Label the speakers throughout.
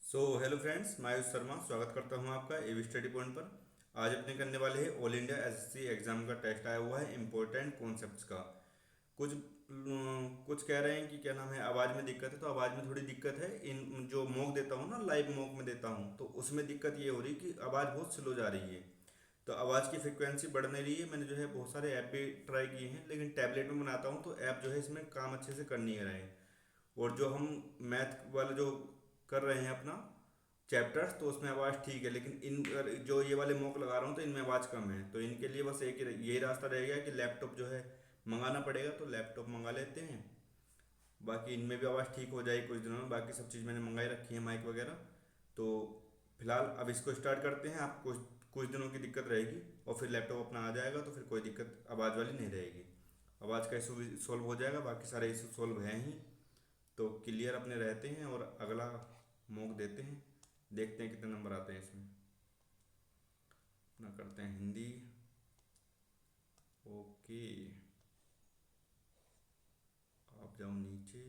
Speaker 1: Hello friends, मैं आयुष शर्मा स्वागत करता हूं आपका एवी स्टडी पॉइंट पर। आज अपने करने वाले हैं ऑल इंडिया एसएससी एग्जाम का टेस्ट आया हुआ है इम्पोर्टेंट कॉन्सेप्ट्स का। कुछ कह रहे हैं कि क्या नाम है, आवाज़ में दिक्कत है। तो आवाज़ में थोड़ी दिक्कत है। इन जो मॉक देता हूँ ना, लाइव मॉक में देता हूँ, तो उसमें दिक्कत ये हो रही कि आवाज़ बहुत स्लो जा रही है। तो आवाज़ की फ्रिक्वेंसी बढ़ नहीं रही है। मैंने जो है बहुत सारे ऐप भी ट्राई किए हैं, लेकिन टैबलेट में बनाता हूँ तो ऐप जो है इसमें काम अच्छे से कर नहीं रहे हैं। और जो हम मैथ वाले जो कर रहे हैं अपना चैप्टर्स, तो उसमें आवाज़ ठीक है, लेकिन इन जो ये वाले मॉक लगा रहा हूँ तो इनमें आवाज़ कम है। तो इनके लिए बस एक यही रास्ता रहेगा कि लैपटॉप जो है मंगाना पड़ेगा। तो लैपटॉप मंगा लेते हैं। बाकी इनमें भी आवाज़ ठीक हो जाएगी कुछ दिनों में। बाकी सब चीज़ मैंने मंगाई रखी है, माइक वगैरह। तो फिलहाल अब इसको स्टार्ट करते हैं। आप कुछ कुछ दिनों की दिक्कत रहेगी और फिर लैपटॉप अपना आ जाएगा तो फिर कोई दिक्कत आवाज़ वाली नहीं रहेगी। आवाज़ का इशू भी सॉल्व हो जाएगा, बाकी सारे इशू सॉल्व हैं ही। तो क्लियर अपने रहते हैं और अगला मॉक देते हैं। देखते हैं कितने नंबर आते हैं इसमें। अपना करते हैं हिंदी। ओके, आप जाओ नीचे।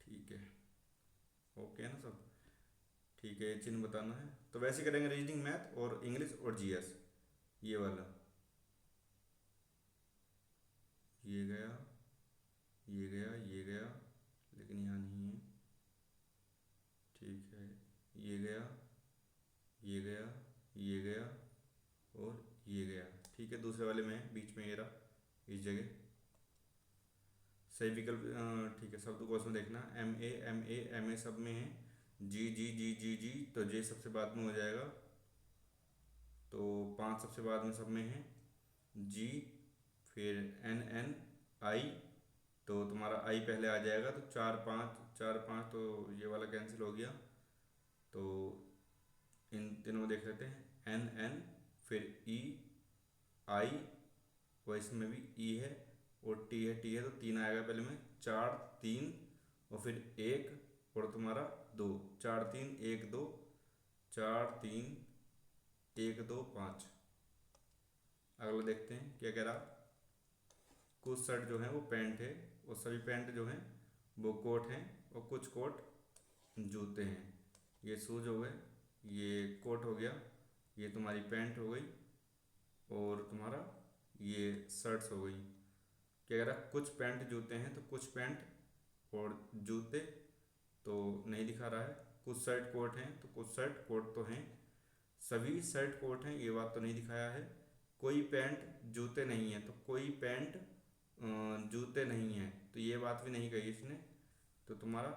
Speaker 1: ठीक है, ओके है ना सब। ठीक है, चिन्ह बताना है तो वैसे करेंगे। रीजनिंग, मैथ और इंग्लिश और जीएस, ये वाला। ये गया, ये गया, ये गया, लेकिन यहाँ नहीं है। ठीक है, ये गया, ये गया, ये गया और ये गया। ठीक है, दूसरे वाले में बीच में ये रहा, इस जगह सही विकल्प। ठीक है, शब्दकोश में देखना, एम ए सब में है। जी जी जी जी जी, तो जे सबसे बाद में हो जाएगा। तो पांच सबसे बाद में सब में है जी। फिर एन एन आई, तो तुम्हारा आई पहले आ जाएगा। तो चार पाँच, चार पाँच, तो ये वाला कैंसिल हो गया। तो इन तीनों में देख लेते हैं, एन एन, फिर ई आई, और इसमें भी ई है और टी है। टी है तो तीन आएगा पहले में, चार तीन और फिर एक और तुम्हारा दो। चार तीन एक दो, चार तीन एक दो पाँच। अगला देखते हैं क्या कह रहा। कुछ शर्ट जो है वो पैंट है, और सभी पैंट जो हैं वो कोट हैं, और कुछ कोट जूते हैं। ये शूज हो गए, ये कोट हो गया, ये तुम्हारी पैंट हो गई, और तुम्हारा ये शर्ट्स हो गई। क्या कह रहा, कुछ पैंट जूते हैं, तो कुछ पैंट और जूते तो नहीं दिखा रहा है। कुछ शर्ट कोट हैं, तो कुछ शर्ट कोट तो हैं। सभी शर्ट कोट हैं, ये बात तो नहीं दिखाया है। कोई पैंट जूते नहीं है, तो कोई पैंट जूते नहीं है, तो ये बात भी नहीं कही इसने। तो तुम्हारा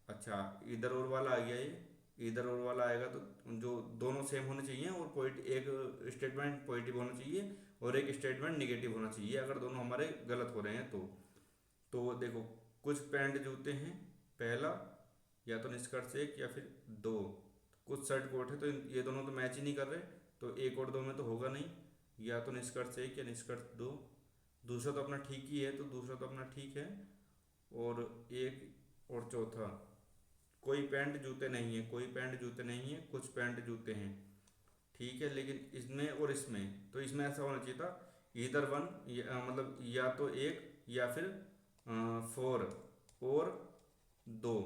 Speaker 1: अच्छा इधर और वाला आ गया। ये इधर और वाला आएगा तो जो दोनों सेम होने चाहिए, और एक स्टेटमेंट पॉजिटिव होना चाहिए और एक स्टेटमेंट निगेटिव होना चाहिए, अगर दोनों हमारे गलत हो रहे हैं तो देखो, कुछ पैंट जूते हैं पहला, या तो निष्कर्ष एक या फिर दो। कुछ शर्ट कोट है, तो ये दोनों तो मैच ही नहीं कर रहे, तो एक और दो में तो होगा नहीं। या तो निष्कर्ष एक या निष्कर्ष दो। दूसरा तो अपना ठीक ही है, तो दूसरा तो अपना ठीक है। और एक और चौथा, कोई पैंट जूते नहीं है, कोई पैंट जूते नहीं है, कुछ पैंट जूते हैं। ठीक है, लेकिन इसमें और इसमें, तो इसमें ऐसा होना चाहिए था, इधर वन, मतलब या तो एक या फिर फोर और दो,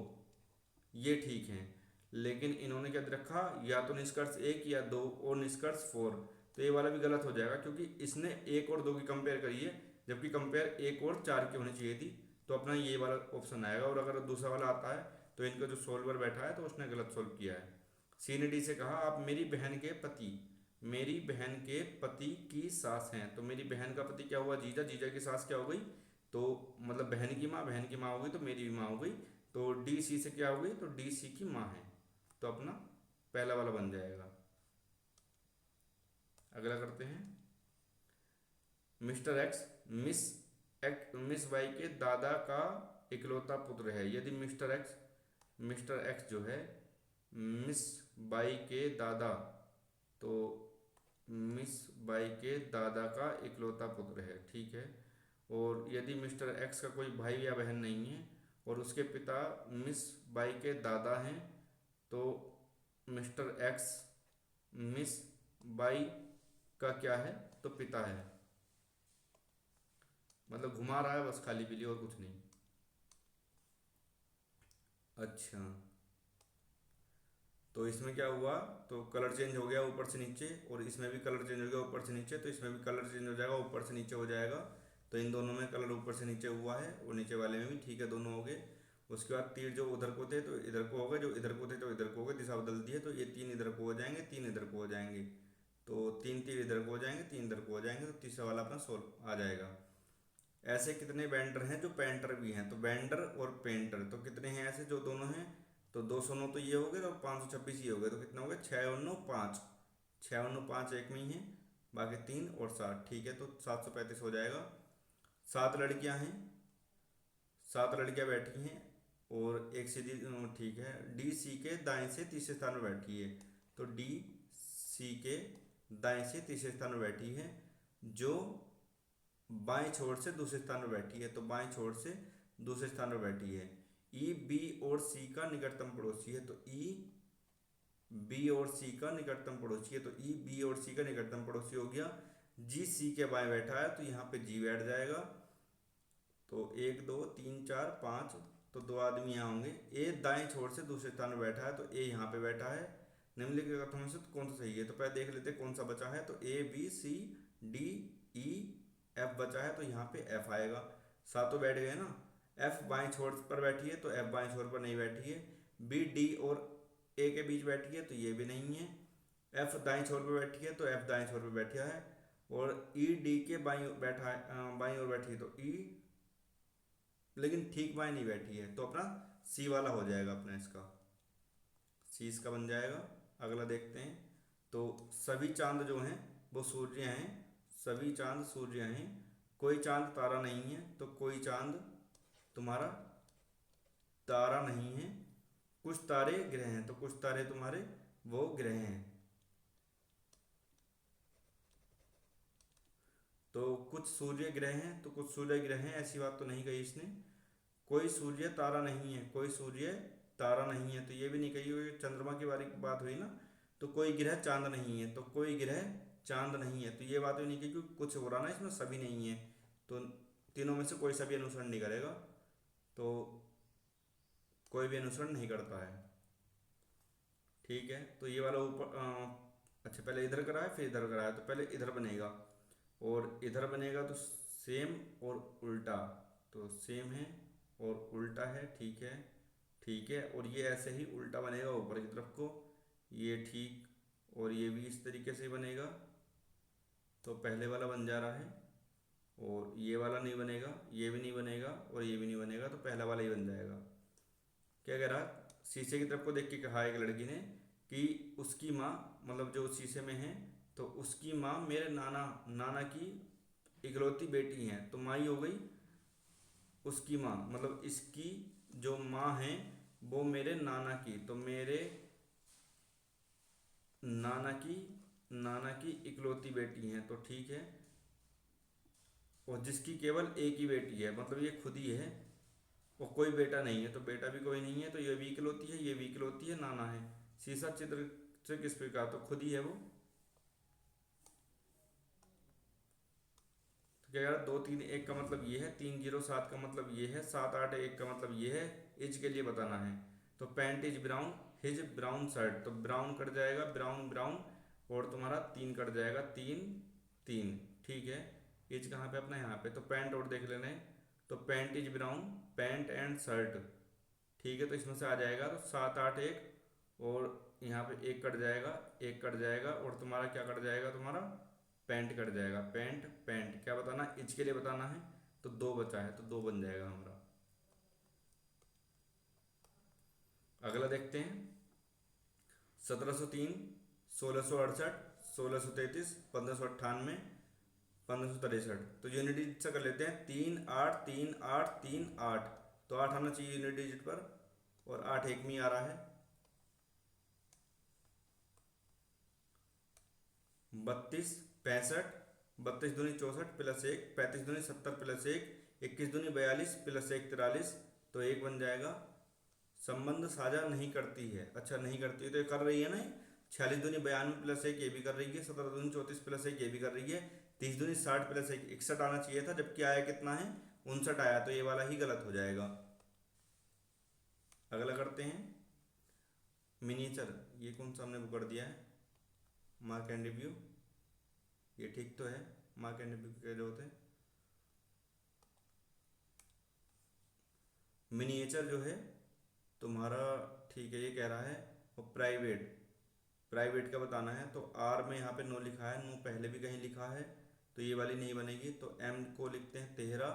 Speaker 1: ये ठीक है। लेकिन इन्होंने क्या रखा, या तो निष्कर्ष एक या दो और निष्कर्ष फोर। तो ये वाला भी गलत हो जाएगा, क्योंकि इसने एक और दो की कंपेयर करी है, जबकि कंपेयर एक और चार की होनी चाहिए थी। तो अपना ये वाला ऑप्शन आएगा। और अगर दूसरा वाला आता है तो इनका जो सोल्वर बैठा है तो उसने गलत सोल्व किया है। सी ने डी से कहा, आप मेरी बहन के पति, मेरी बहन के पति की सास हैं। तो मेरी बहन का पति क्या हुआ, जीजा। जीजा की सास क्या हो गई, तो मतलब बहन की माँ, बहन की माँ हो गई, तो मेरी भी माँ हो गई। तो डी सी से क्या हो गई, तो डी सी की माँ है। तो अपना पहला वाला बन जाएगा। अगला करते हैं। Mister X miss miss Y के दादा का इकलौता पुत्र है। यदि मिस्टर एक्स जो है मिस बाई के दादा, तो मिस बाई के दादा का इकलौता पुत्र है। ठीक है। और यदि मिस्टर एक्स का कोई भाई या बहन नहीं है और उसके पिता मिस बाई के दादा हैं, तो मिस्टर एक्स मिस बाई का क्या है, तो पिता है। मतलब घुमा रहा है बस खाली पीली, और कुछ नहीं। अच्छा, तो इसमें क्या हुआ, तो कलर चेंज हो गया ऊपर से नीचे, और इसमें भी कलर चेंज हो गया ऊपर से नीचे, तो इसमें भी कलर चेंज हो जाएगा, ऊपर से नीचे हो जाएगा। तो इन दोनों में कलर ऊपर से नीचे हुआ है, और नीचे वाले में भी ठीक है, दोनों हो गए। उसके बाद तीर जो उधर को थे तो इधर को हो गए, जो इधर को थे तो इधर को हो गए, दिशा बदल दी है, तो ये तीन इधर को हो जाएंगे, तीन इधर को हो जाएंगे। तो तीन तीर इधर को हो जाएंगे, तीन इधर को हो जाएंगे, तो तीसरा वाला अपना सोल्व आ जाएगा। ऐसे कितने बैंडर हैं जो पेंटर भी हैं, तो बैंडर और पेंटर तो कितने हैं ऐसे जो दोनों हैं, तो 209 तो ये हो गए, और 526 ये हो गए, तो कितना हो गया, 6 और 9 5, 6 और 9 5 एक में ही है, बाकी 3 और 7, ठीक है, तो 735 हो जाएगा। 7 लड़कियां हैं, 7 लड़कियां बैठी हैं, और एक सीधी, ठीक है, डी सी के दाएं से तीसरे स्थान पर बैठी है, तो डी सी के दाएं से तीसरे स्थान पर बैठी है, जो बाएं छोर से दूसरे स्थान पर बैठी है, तो बाएं छोर से दूसरे स्थान पर बैठी है। ई बी और सी का निकटतम पड़ोसी है, तो ई बी और सी का निकटतम पड़ोसी है, तो ई बी और सी का निकटतम पड़ोसी हो गया। जी सी के बाएं बैठा है, तो यहाँ पे जी बैठ जाएगा, तो 1 2 3 4 5, तो 2 आदमी यहाँ होंगे। ए दाएं छोर से दूसरे स्थान पर बैठा है, तो ए यहाँ पे बैठा है। निम्नलिखित कथनों में से कौन सा सही है, तो पहले देख लेते हैं कौन सा बचा है, तो A B C D E F बचा है, तो यहाँ पे एफ आएगा। सातों बैठ गए ना। एफ बाएं छोर पर बैठी है, तो एफ बाएं छोर पर नहीं बैठी है। बी डी और ए के बीच बैठी है, तो ये भी नहीं है। एफ दाएं छोर पर बैठी है, तो एफ दाएं छोर पर बैठा है। और ई डी के बाईं बैठा है, बाईं ओर बैठी है, तो ई लेकिन ठीक बाएं नहीं बैठी है, तो अपना सी वाला हो जाएगा अपना, इसका सी इसका बन जाएगा। अगला देखते हैं, तो सभी चांद जो हैं वो सूर्य हैं, सभी चांद सूर्य हैं, कोई चांद तारा नहीं है, तो कोई चांद तुम्हारा तारा नहीं है। कुछ तारे ग्रह हैं, तो कुछ तारे तुम्हारे वो ग्रह हैं। तो कुछ सूर्य ग्रह हैं, तो कुछ सूर्य ग्रह हैं, ऐसी बात तो नहीं कही इसने। कोई सूर्य तारा नहीं है, कोई सूर्य तारा नहीं है, तो ये भी नहीं कही हुई। चंद्रमा की बारी बात हुई ना, तो कोई ग्रह चांद नहीं है, तो कोई ग्रह चांद नहीं है, तो ये बात भी नहीं कही, क्योंकि कुछ हो रहा ना इसमें, सभी नहीं है, तो तीनों में से कोई सा भी अनुसरण नहीं करेगा, तो कोई भी अनुसरण नहीं करता है, ठीक है। तो ये वाला ऊपर अच्छा, पहले इधर कराया फिर इधर कराया, तो पहले इधर बनेगा और इधर बनेगा, तो सेम और उल्टा, तो सेम है और उल्टा है, ठीक है, ठीक है। और ये ऐसे ही उल्टा बनेगा ऊपर की तरफ को, ये ठीक, और ये भी इस तरीके से बनेगा, तो पहले वाला बन जा रहा है। और ये वाला नहीं बनेगा, ये भी नहीं बनेगा, और ये भी नहीं बनेगा, तो पहला वाला ही बन जाएगा। क्या कह रहा, शीशे की तरफ को देख के कहा एक लड़की ने कि उसकी माँ, मतलब जो शीशे में है, तो उसकी माँ मेरे नाना नाना की इकलौती बेटी है, तो माँ ही हो गई उसकी माँ, मतलब इसकी जो माँ है वो मेरे नाना की, तो मेरे नाना की नाना की इकलौती बेटी है, तो ठीक है। और जिसकी केवल एक ही बेटी है, मतलब ये खुद ही है, वो कोई बेटा नहीं है, तो बेटा भी कोई नहीं है, तो ये भी इकलौती है, ये भी इकलौती है, नाना है। शीशा चित्र से किस प्रकार, तो खुद ही है वो। तो क्या यार, 2 3 1 का मतलब ये है, 3 0 7 का मतलब ये है, 7 8 1 का मतलब ये है। इज के लिए बताना है, तो pant is brown, his brown shirt, तो ब्राउन कट जाएगा, ब्राउन ब्राउन, और तुम्हारा 3 कट जाएगा, 3 3, ठीक है। इज कहाँ पे अपना, यहाँ पे, तो पैंट और देख लेना है, तो pant is brown, pant and shirt, ठीक है। तो इसमें से आ जाएगा, तो 7 8 1, और यहाँ पे 1 कट जाएगा, 1 कट जाएगा, और तुम्हारा क्या कट जाएगा, तुम्हारा पैंट कट जाएगा, पैंट पैंट, क्या बताना, इच के लिए बताना है, तो 2 बचा है, तो 2 बन जाएगा हमारा। अगला देखते हैं, 1703, 1668, 1633, 1598, 1563, तो यूनिट डिजिट से कर लेते हैं। 3 8 3 8 3 8, तो 8 आना चाहिए यूनिट डिजिट पर, और 8 एक में ही आ रहा है। 32 65, 32 दूनी 64 प्लस 1, 35 दूनी 70 प्लस 1, 21 दूनी 42 प्लस 1 43, तो 1 बन जाएगा। संबंध साझा नहीं करती है, अच्छा नहीं करती है, तो ये कर रही है ना, 46 दूनी 92 प्लस 1 ये भी कर रही है, 17 दूनी 34 प्लस 1 ये भी कर रही है, 30 दूनी 60 प्लस 1 61 आना चाहिए था, जबकि आया कितना है, 59 आया, तो ये वाला ही गलत हो जाएगा। अगला करते हैं, मिनिएचर, ये कौन सा हमने वो कर दिया है, मार्क एंड रिव्यू, ये ठीक तो है। मार्क एंड रिव्यू क्या जो होते हैं, मिनिएचर जो है तुम्हारा, ठीक है ये कह रहा है। और प्राइवेट, प्राइवेट का बताना है तो आर में यहाँ पे नो लिखा है, नो पहले भी कहीं लिखा है, तो ये वाली नहीं बनेगी। तो एम को लिखते हैं 13,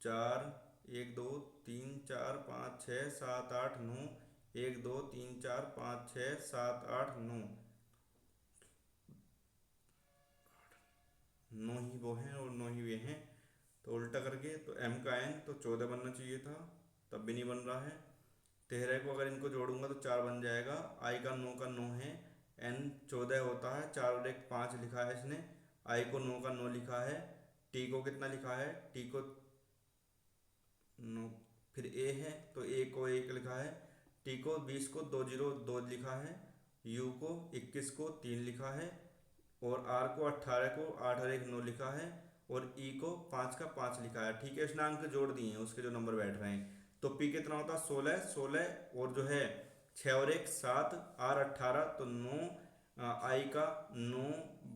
Speaker 1: 4, 1 2 3 4 5 6 7 8 9, 1 2 3 4 5 6 7 8 9, नो ही वो हैं और नो ही वे हैं। तो उल्टा करके तो एम का एन तो 14 बनना चाहिए था, तब भी नहीं बन रहा है। 13 को अगर इनको जोड़ूंगा तो 4 बन जाएगा, आई का नो है, एन 14 होता है, 4 और 1 5 लिखा है इसने, आई को नो का नो लिखा है, टी को कितना लिखा है, टी को नो, फिर ए है तो ए को 1 लिखा है, टी को 20 को 2 0 2 लिखा है, यू को 21 को 3 लिखा है, और आर को 18 को 8 और 1 9 लिखा है, और ई को 5 का 5 लिखा है। ठीक है, इसने अंक जोड़ दिए हैं उसके जो नंबर बैठ रहे हैं। तो पी कितना होता है 16, 16 और जो है 6 और 1 7, आर 18 तो 9, आई का 9,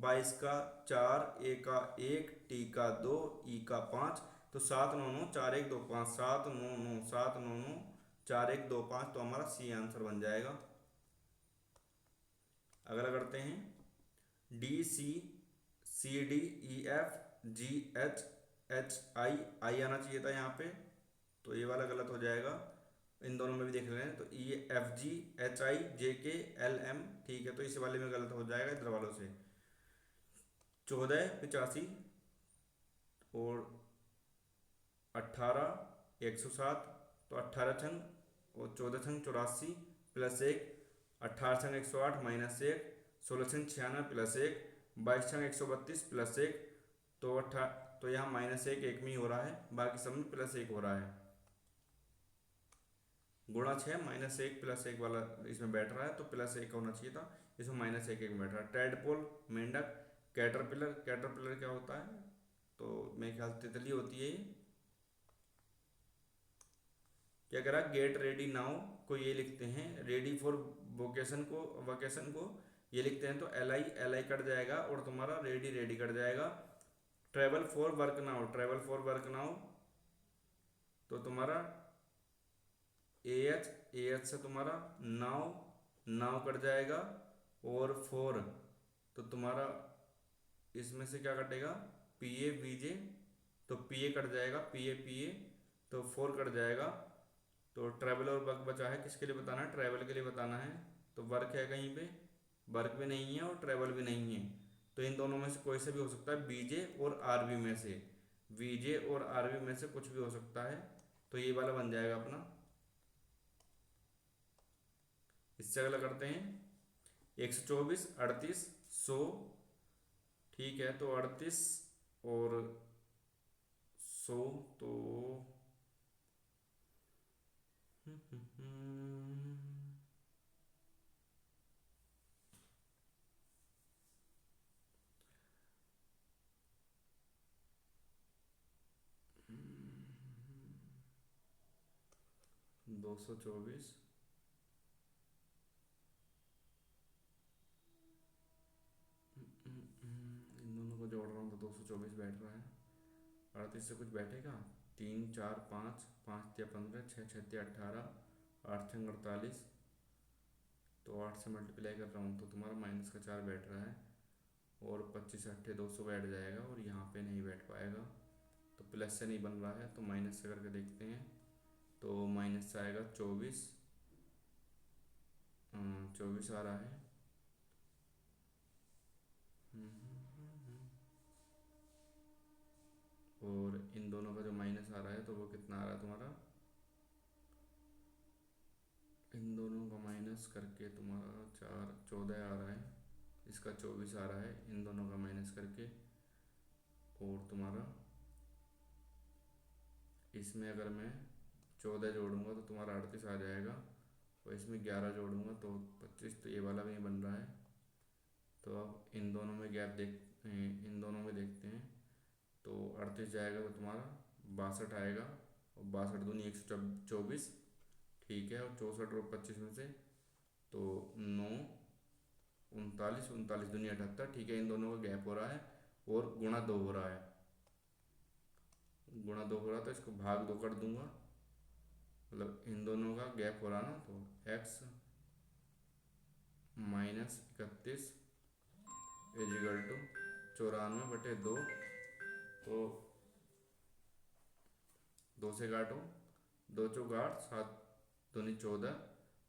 Speaker 1: 22 का 4, ए का 1, टी का 2, ई का 5, तो 7 9 9 4 1 2 5, 7 9 9 7 9 9 4 1 2 5, तो हमारा सी आंसर बन जाएगा। अगला करते हैं, D C, C D, E F, G H, H I, I आना चाहिए था यहाँ पे, तो ये वाला गलत हो जाएगा। इन दोनों में भी देख रहे हैं तो ई एफ जी, एच आई, जे के, एल एम, ठीक है, तो इस वाले में गलत हो जाएगा इधर वालों से। 14 85 और 18 107, तो 18 छंग और 14 छंग 84 प्लस 1, 18 छंग 108 माइनस 1, 16 छंग 96 प्लस 1, 22 छंग 132 प्लस 1, तो तो यहाँ माइनस 1 एक में ही हो रहा है, बाकी सब में प्लस 1 हो रहा है। गुणा 6 माइनस 1 प्लस 1 वाला इसमें बैठ रहा है, तो प्लस 1 होना चाहिए था, इसमें माइनस 1 1 बैठ रहा है। टैडपोल, मेंढक, कैटरपिलर, कैटरपिलर क्या होता है, तो मेरे ख्याल से तितली होती है ये। क्या करा, गेट रेडी नाउ को ये लिखते हैं, रेडी फॉर वोकेशन को, वोकेशन को ये लिखते हैं, तो L I, L I cut जाएगा और तुम्हारा रेडी, रेडी कट जाएगा। Travel for work now, travel for work now, तो तुम्हारा ए एच, ए एच से तुम्हारा नाउ, नाउ कट जाएगा, और फोर तो तुम्हारा इसमें से क्या कटेगा, पी ए बी जे, तो पी ए कट जाएगा, पी ए, तो फोर कट जाएगा। तो ट्रैवल और वर्क बचा है, किसके लिए बताना है, ट्रैवल के लिए बताना है। तो वर्क है कहीं पे, वर्क भी नहीं है और ट्रैवल भी नहीं है, तो इन दोनों में से कोई से भी हो सकता है, बीजे और आरबी में से, बीजे और आरबी में से कुछ भी हो सकता है, तो ये वाला बन जाएगा अपना। इससे अगला करते हैं, 124 38 100, ठीक है, तो 38 और 100, तो 224, इन दोनों को जोड़ रहा हूँ तो 224 बैठ रहा है। 38 से कुछ बैठेगा, 3 4 5, 5 या 15, 6 6 18, 8 छः 48, तो 8 से मल्टीप्लाई कर रहा हूँ तो तुम्हारा माइनस का 4 बैठ रहा है, और 25 अट्ठे 200 बैठ जाएगा, और यहाँ पे नहीं बैठ पाएगा, तो प्लस से नहीं बन रहा है, तो माइनस से करके देखते हैं। तो माइनस से आएगा 24, 24 आ रहा है। और इन दोनों का जो माइनस आ रहा है तो वो कितना आ रहा है तुम्हारा, इन दोनों का माइनस करके तुम्हारा 4 14 आ रहा है, इसका 24 आ रहा है, इन दोनों का माइनस करके, और तुम्हारा इसमें अगर मैं 14 जोड़ूंगा तो तुम्हारा 38 आ जाएगा, और इसमें 11 जोड़ूंगा तो 25, तो ये वाला भी बन रहा है। तो अब इन दोनों में गैप देख, इन दोनों में देखते हैं, तो 38 जाएगा तो तुम्हारा 62 आएगा, और 62 दूनी 124, ठीक है, और 64 और 25 में से तो 9 39 39 दूनी 78, ठीक है, इन दोनों का गैप हो रहा है और गुणा 2 हो रहा है, गुणा 2 हो रहा है तो इसको भाग 2 कर दूंगा, मतलब इन दोनों का गैप हो रहा है ना, तो x माइनस 31 इजिकल टू 94/2। तो 2 से काटो, 2 चौक 8, 7 दूनी 14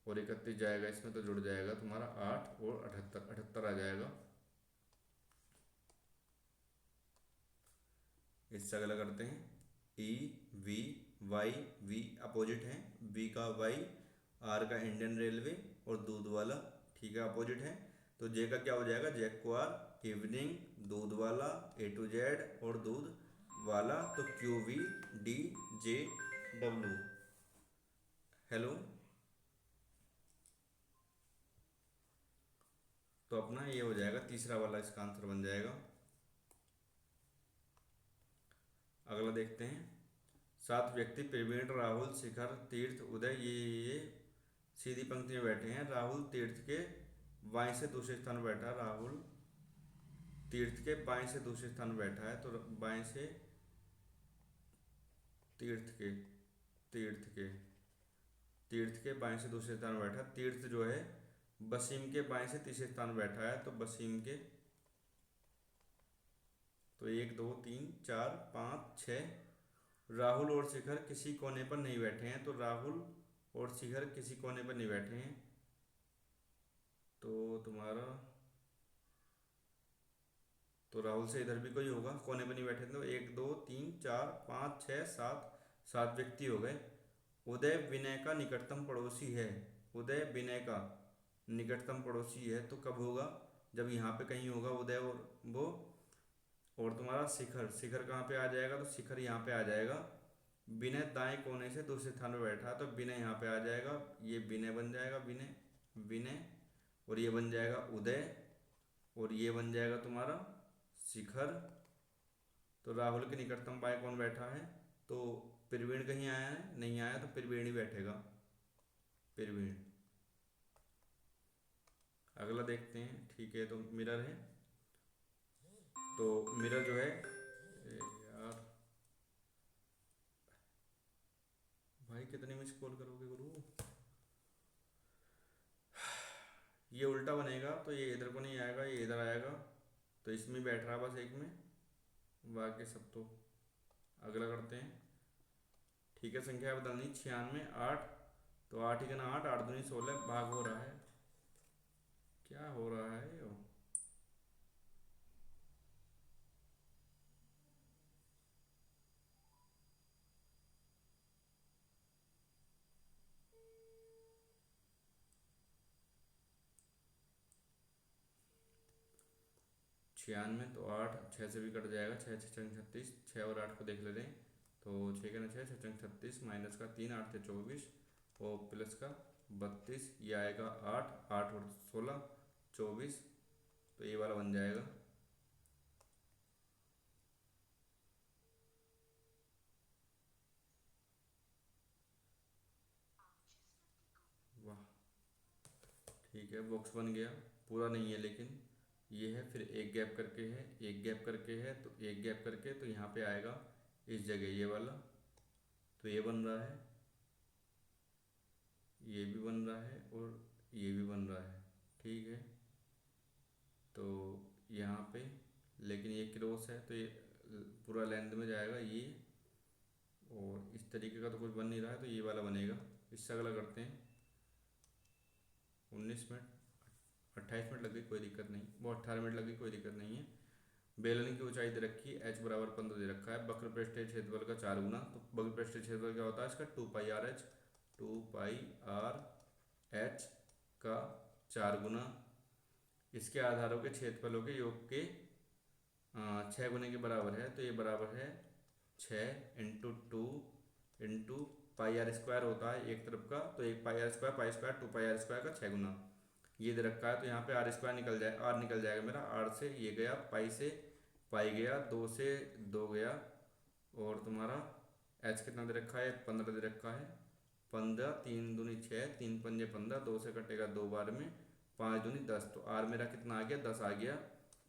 Speaker 1: और 31 जाएगा इसमें तो जुड़ जाएगा तुम्हारा 8 और 78, 78 आ जाएगा। इससे अगला करते हैं, E V Y, V opposite है, वी का वाई, आर का इंडियन रेलवे और दूध वाला, ठीक है, अपोजिट है। तो जे का क्या हो जाएगा, जैक को आर, इवनिंग, दूध वाला, ए टू जेड और दूध वाला, तो Q V D J W. Hello, तो अपना ये हो जाएगा तीसरा वाला, इसका आंसर बन जाएगा। अगला देखते हैं, 7 व्यक्ति प्रवीण, राहुल, शिखर, तीर्थ, उदय, ये सीधी पंक्ति में बैठे हैं। राहुल तीर्थ के बाएं से दूसरे स्थान में बैठा है, राहुल तीर्थ के बाएं से दूसरे स्थान में बैठा है, तो बाएं से तीर्थ के तीर्थ के तीर्थ के बाएं से दूसरे स्थान में बैठा है। तीर्थ जो है वसीम के बाएं से तीसरे स्थान में बैठा है, तो वसीम के, तो 1 2 3 4 5 6। राहुल और शिखर किसी कोने पर नहीं बैठे हैं, तो राहुल और शिखर किसी कोने पर नहीं बैठे हैं, तो तुम्हारा, तो राहुल से इधर भी कोई होगा, कोने पर नहीं बैठे, तो 1 2 3 4 5 6 7, 7 व्यक्ति हो गए। उदय विनय का निकटतम पड़ोसी है, उदय विनय का निकटतम पड़ोसी है, तो कब होगा, जब यहाँ पे कहीं होगा उदय और वो, और तुम्हारा शिखर, शिखर कहाँ पे आ जाएगा, तो शिखर यहाँ पे आ जाएगा। विनय दाएं कोने से दूसरे स्थान पे बैठा है, तो विनय यहाँ पे आ जाएगा, ये विनय बन जाएगा, विनय विनय, और ये बन जाएगा उदय, और ये बन जाएगा तुम्हारा शिखर। तो राहुल के निकटतम बाएं कौन बैठा है, तो प्रवीण कहीं आया है, नहीं आया, तो प्रवीण ही बैठेगा, प्रवीण। अगला देखते हैं, ठीक है, तो मिरर है, तो मिरर जो है, यार भाई कितने में स्क्रॉल करोगे गुरु, ये उल्टा बनेगा, तो ये इधर को नहीं आएगा, ये इधर आएगा, तो इसमें बैठ रहा बस एक में, बाकी सब तो। अगला करते हैं, ठीक है, संख्या बदलनी, 96 8, तो 8 ही का 8, 8 दूनी 16, भाग हो रहा है, क्या हो रहा है यो, 96, तो 8 6 से भी कट जाएगा, 6 6 36, 6 और 8 को देख ले रहे हैं, तो 6 का 6 6 36 माइनस का 3 8 से 24 और प्लस का 32, ये आएगा 8 8 और 16 24, तो ये वाला बन जाएगा। वाह, ठीक है, बॉक्स बन गया, पूरा नहीं है लेकिन ये है, फिर एक गैप करके है, एक गैप करके है, तो एक गैप करके, तो यहाँ पे आएगा इस जगह ये वाला, तो ये बन रहा है, ये भी बन रहा है और ये भी बन रहा है, ठीक है। तो यहाँ पे लेकिन ये क्रॉस है, तो ये पूरा लेंथ में जाएगा ये, और इस तरीके का तो कुछ बन नहीं रहा है, तो ये वाला बनेगा। इससे अगला करते हैं, 19 मिनट 28 मिनट लग गई, कोई दिक्कत नहीं, वो 18 मिनट लग गई, कोई दिक्कत नहीं है। बेलन की ऊंचाई दे रखी है, h बराबर 15 दे रखा है, वक्र पृष्ठीय क्षेत्रफल का 4 गुना, तो वक्र पृष्ठीय क्षेत्रफल क्या होता है इसका, 2 pi R H, 2 pi R H का 4 गुना इसके आधारों के क्षेत्रफलों के योग के 6 गुने के बराबर है, तो ये बराबर है 6 × 2 × पाई आर स्क्वायर होता है एक तरफ का, तो 1 pi r square, 2 pi r square का 6 गुना, ये दे रखा है, तो यहाँ पे आर स्क्वायर निकल जाए, आर निकल जाएगा मेरा, आर से ये गया, पाई से पाई गया, 2 से 2 गया, और तुम्हारा एच कितना दे रखा है, 15 दे रखा है, 15, 3 दूनी 6, 3 पंजे 15, 2 से कटेगा 2 बार में, 5 दूनी 10। तो आर मेरा कितना आ गया? 10 आ गया।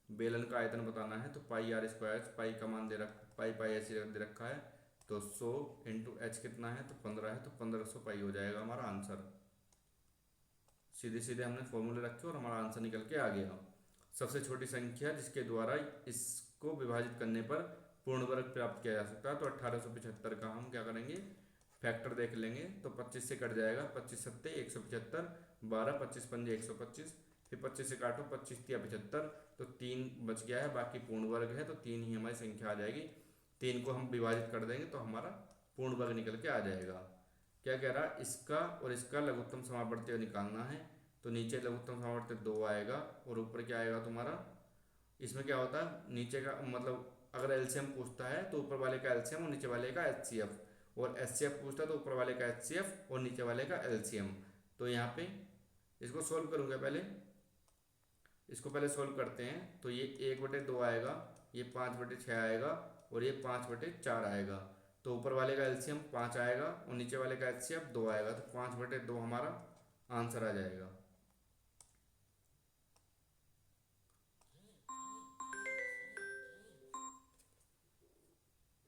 Speaker 1: बेलन का आयतन बताना है तो पाई आर स्क्वायर, पाई का मान दे रख, पाई पाई ऐसे दे रखा है। तो 100 इंटू एच कितना है? तो 15 है, तो 1500 पाई हो जाएगा हमारा आंसर। सीधे सीधे हमने फॉर्मूले रखे और हमारा आंसर निकल के आ गया। सबसे छोटी संख्या जिसके द्वारा इसको विभाजित करने पर पूर्ण वर्ग प्राप्त किया जा सकता है, तो 1875 का हम क्या करेंगे? फैक्टर देख लेंगे। तो 25 से कट जाएगा, 25 सत्ते 175, 12, 25 पंजे 125, फिर 25 से काटो, 25 तिया 75, तो 3 बच गया है, बाकी पूर्ण वर्ग है, तो 3 ही हमारी संख्या आ जाएगी। 3 को हम विभाजित कर देंगे तो हमारा पूर्ण वर्ग निकल के आ जाएगा। क्या कह रहा है? इसका और इसका लघुत्तम समापवर्ती निकालना है। तो नीचे लघुत्तम समापवर्ती 2 आएगा और ऊपर क्या आएगा तुम्हारा? इसमें क्या होता है, नीचे का मतलब अगर एलसीएम पूछता है तो ऊपर वाले का एलसीएम और नीचे वाले का एचसीएफ, और एचसीएफ पूछता है तो ऊपर वाले का एचसीएफ और नीचे वाले का एलसीएम। तो यहाँ पे इसको सोल्व करूँगा पहले, इसको पहले सोल्व करते हैं। तो ये 1/2 आएगा, ये 5/6 आएगा और ये 5/4 आएगा। तो ऊपर वाले का एलसीएम 5 आएगा और नीचे वाले का एचसीएफ 2 आएगा, तो 5/2 हमारा आंसर आ जाएगा।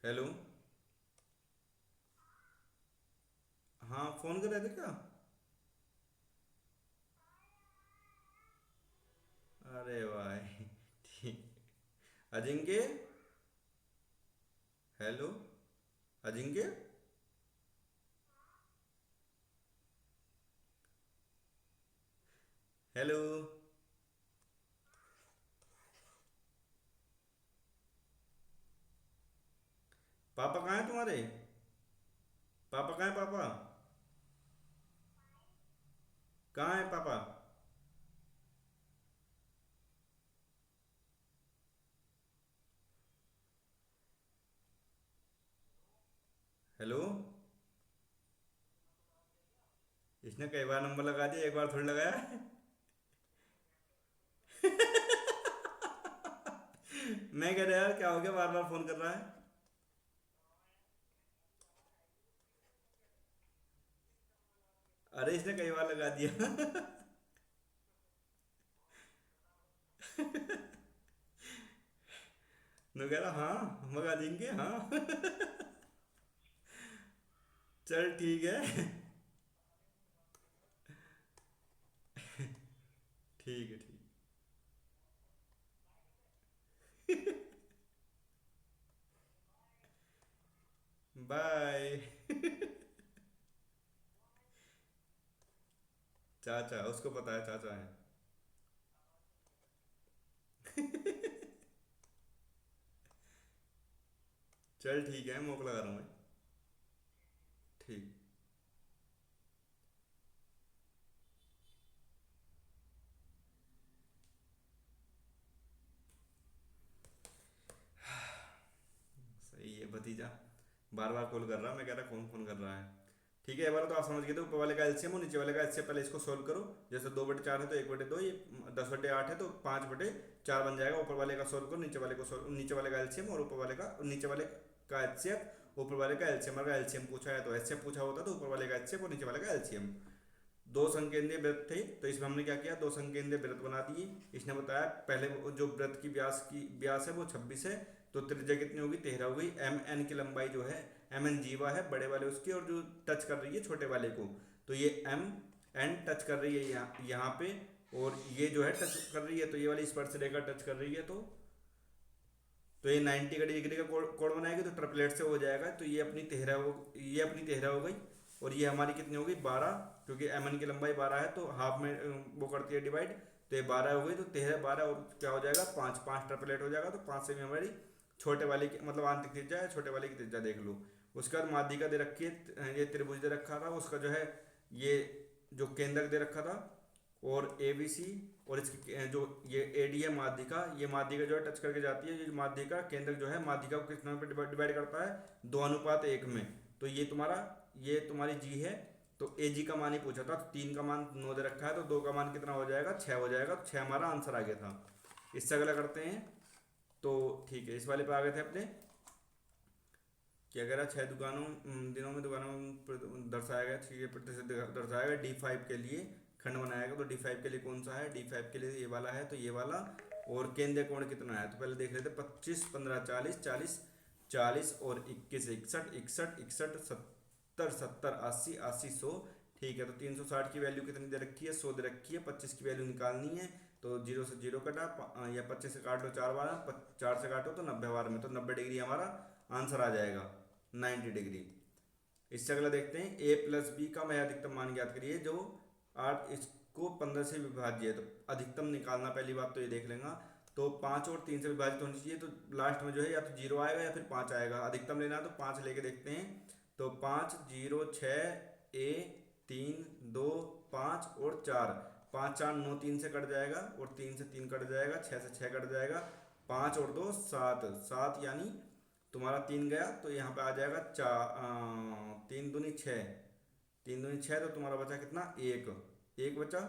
Speaker 1: हेलो, हाँ फोन कर रहे थे क्या? अरे भाई ठीक। अजिंक्य, हेलो अजिंक्य, हेलो, पापा कहाँ हैं तुम्हारे? पापा कहाँ हैं पापा? कहाँ हैं पापा? हेलो, इसने कई बार नंबर लगा दिया, एक बार थोड़ी लगाया है। मैं कह रहा यार क्या हो गया, बार बार फोन कर रहा है। अरे इसने कई बार लगा दिया। मैं कह रहा हाँ मंगा देंगे हाँ। चल ठीक है। ठीक है ठीक। बाय। चाचा, उसको पता है चाचा है। चल ठीक है, मोक लगा रहा हूँ मैं। ठीक। सही है भतीजा, बार बार कॉल कर रहा है, मैं कह रहा कौन फोन कर रहा है। ठीक है, ये बार तो आप समझ गए थे, ऊपर वाले का एलसीएम और नीचे वाले का एचसीएफ। पहले इसको सोल्व करो। जैसे 2/4 है तो 1/2, ये 10/8 है तो 5/4 बन जाएगा। ऊपर वाले का सोल्व करो, नीचे वाले को सोल्व, नीचे वाले का एलसीएम और ऊपर वाले का, नीचे वाले का एचसीएफ, ऊपर वाले का एलसीएम। अगर एलसीएम पूछा है तो एचसीएफ पूछा होता तो ऊपर वाले का एचसीएफ और नीचे वाले का एलसीएम। दो संकेंद्रीय वृत्त थे तो इसमें हमने क्या किया, दो संकेंद्रीय वृत्त बना दिए। इसने बताया पहले जो वृत्त की व्यास है वो 26 है, तो त्रिज्या कितनी होगी? 13 हो गई। एम एन की लंबाई जो है, एम एन जीवा है बड़े वाले उसकी, और जो टच कर रही है छोटे वाले को, तो ये एम एन टच कर रही है यहाँ पे, और ये जो है टच कर रही है, तो ये वाली स्पर्श रेखा टच कर रही है। तो ये 90 का डिग्री का कोण बनाएगी तो ट्रिपलेट से हो जाएगा। तो ये अपनी 13 हो, ये अपनी 13 हो गई, और ये हमारी कितनी हो गई? 12, क्योंकि एम एन की लंबाई 12 है तो हाफ में वो करती है डिवाइड। तो ये 12 हो गई, तो 13 12 और क्या हो जाएगा? 5 5 ट्रिपलेट हो जाएगा। तो 5 से भी हमारी छोटे वाले की मतलब आंतरिक त्रिज्या है, छोटे वाले की त्रिज्या देख लो। उसके बाद माध्यिका दे रखी है, ये त्रिभुज दे रखा था, उसका जो है ये जो केंद्रक दे रखा था, और ए बी सी, और इसकी जो ये ए डी है माध्यिका, ये माध्यिका जो है टच करके जाती है। ये माध्यिका केंद्रक जो है माध्यिका को किस नंबर पर डिवाइड करता है? 2:1 में। तो ये तुम्हारा, ये तुम्हारी जी है। तो ए जी का मान ही पूछा था, तो 3 का मान 9 दे रखा है, तो 2 का मान कितना हो जाएगा? 6 हो जाएगा। तो 6 हमारा आंसर आ गया था। इससे अगला करते हैं। तो ठीक है, इस वाले पे आ गए थे अपने। क्या कह रहा है, 6 दिनों में दुकानों दर्शाया गया, 6 प्रतिशत दर्शाया गया D5 के लिए खंड बनाएगा। तो D5 के लिए कौन सा है, D5 के लिए ये वाला है, तो ये वाला। और केंद्रीय कोण कितना है, तो पहले देख लेते, 25 15 40 40 40 और 21 61 61 61 70 70 80 80 100। ठीक है, तो 360 की वैल्यू कितनी दे रखी है, 100 दे रखी है। 25 की वैल्यू निकालनी है, तो जीरो से जीरो कटा, या 25 से काट लो 4 बार, 4 से काटो तो 90 बार में, तो 90 डिग्री हमारा आंसर आ जाएगा, 90 डिग्री। इससे अगला देखते हैं, ए प्लस बी का मैं अधिकतम मान ज्ञात करिए, जो 8 इसको 15 से विभाज्य है, तो अधिकतम निकालना, पहली बात तो ये देख लेंगे। तो 5 और 3 से विभाजित होनी चाहिए, तो लास्ट में जो है या तो 0 आएगा या फिर 5 आएगा। अधिकतम लेना है तो 5 लेके देखते हैं, तो 5 0 6 ए 3 2 5 और 4, 5 4 9 3 से कट जाएगा, और 3 से 3 कट जाएगा, 6 से 6 कट जाएगा, 5 और 2 7 7, यानी तुम्हारा 3 गया, तो यहाँ पे आ जाएगा 3 दूनी 6, 3 दूनी 6, तो तुम्हारा बचा कितना, एक, एक बचा।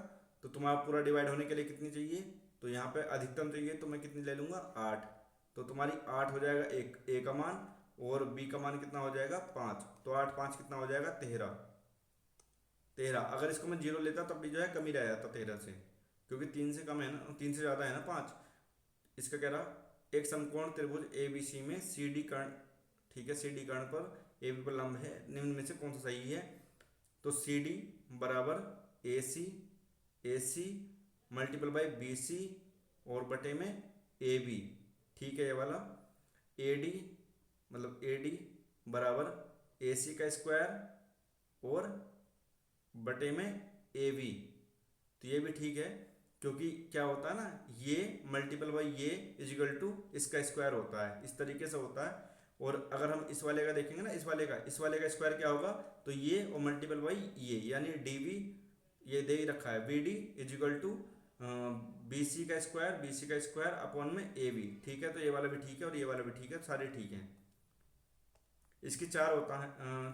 Speaker 1: तो तुम्हारा पूरा डिवाइड होने के लिए कितनी चाहिए, तो यहाँ पे अधिकतम चाहिए, तो मैं कितनी ले लूँगा, 8। तो तुम्हारी 8 हो जाएगा एक ए का मान, और बी का मान कितना हो जाएगा, 5। तो 8 5 कितना हो जाएगा, 13। 13, अगर इसको मैं 0 लेता तब भी जो है कम ही रह जाता 13 से, क्योंकि 3 से कम है ना, 3 से ज़्यादा है ना 5। इसका कह रहा, एक समकोण त्रिभुज ए बी सी में सी डी कर्ण, ठीक है, सी डी कर्ण पर ए बी पर लंब है, निम्न में से कौन सा सही है। तो सी डी बराबर ए सी मल्टीपल बाई बी सी और बटे में ए बी। ठीक है, ये वाला ए डी, मतलब ए डी बराबर ए सी का स्क्वायर और बटे में ए बी। तो ये भी ठीक है, क्योंकि क्या होता है ना, ये मल्टीपल बाई ये इजिकल टू इसका स्क्वायर होता है, इस तरीके से होता है। और अगर हम इस वाले का देखेंगे ना, इस वाले का स्क्वायर क्या होगा, तो ये और मल्टीपल बाई ये, यानी डी वी, ये दे ही रखा है, B D is equal to B C का स्क्वायर, बी सी का स्क्वायर अपॉन में ए बी। ठीक है, तो ये वाला भी ठीक है और ये वाला भी ठीक है, सारे ठीक हैं। इसकी 4 होता है,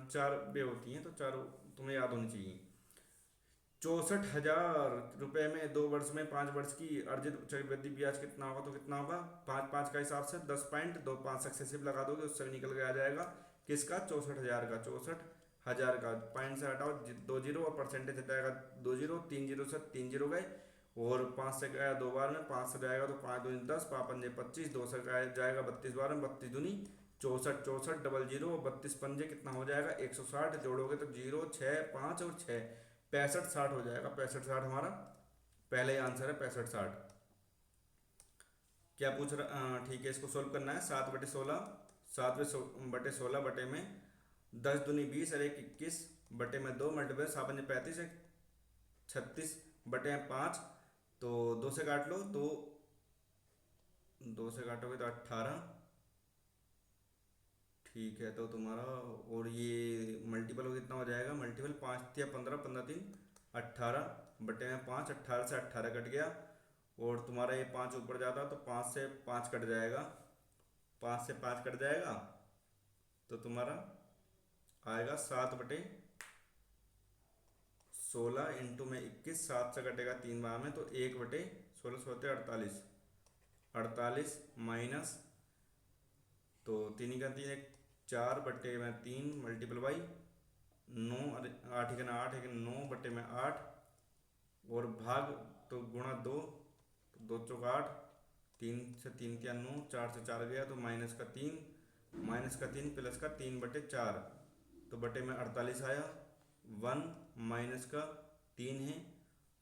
Speaker 1: 4 बे होती हैं, तो चारों तुम्हें याद होनी चाहिए। 64,000 रुपये में 2 वर्ष में 5 वर्ष की अर्जित चक्रवृद्धि ब्याज कितना होगा, तो कितना होगा, 5 5 का हिसाब से 10.25 सक्सेसिव लगा दोगे, उससे निकल के आ जाएगा किसका, 64,000 का, 64,000 का। पॉइंट से हटाओ 2 जीरो, और परसेंटेज हटाएगा 2 जीरो, 3 जीरो से 3 जीरो गए, और 5 से गया 2 बार में, 5 से जाएगा तो 5 दूनी 10, 5 पंजे 25, 2 से जाएगा 32 बार में, 32 दूनी 64, 64 डबल जीरो, 32 पंजे कितना हो जाएगा, 160, जोड़ोगे तो 0 6 5 और 6, 65 60 हो जाएगा। 65 60 हमारा पहले ही आंसर है, 65 60। क्या पूछ रहा, ठीक है, इसको सोल्व करना है। 7/16, 7/16 बटे में 10 दूनी 20 और 1 21 बटे में 2 मल्टीप्लाई 7 पंजे 35, 36 बटे में 5, तो 2 से काट लो, तो 2 से काटोगे तो 18। ठीक है, तो तुम्हारा, और ये मल्टीपल कितना हो जाएगा, मल्टीपल 5 या 15, 15 3 18 बटे में 5, 18 से 18 कट गया, और तुम्हारा ये 5 ऊपर जाता तो 5 से 5 कट जाएगा, 5 से 5 कट जाएगा, तो तुम्हारा आएगा 7/16 इंटू में 21, 7 से कटेगा 3 बार में, तो 1/16 होते 48, 48 माइनस, तो 3 का 3 4 बटे में 3 मल्टीपल बाई 9, 8 के ना 8 है, 9 बटे में 8, और भाग तो गुणा 2, तो 2 चौका 8, 3 से 3 क्या 9, 4 से 4 गया, तो माइनस का 3 प्लस का 3/4, तो बटे में 48 आया, 1 माइनस का 3 है,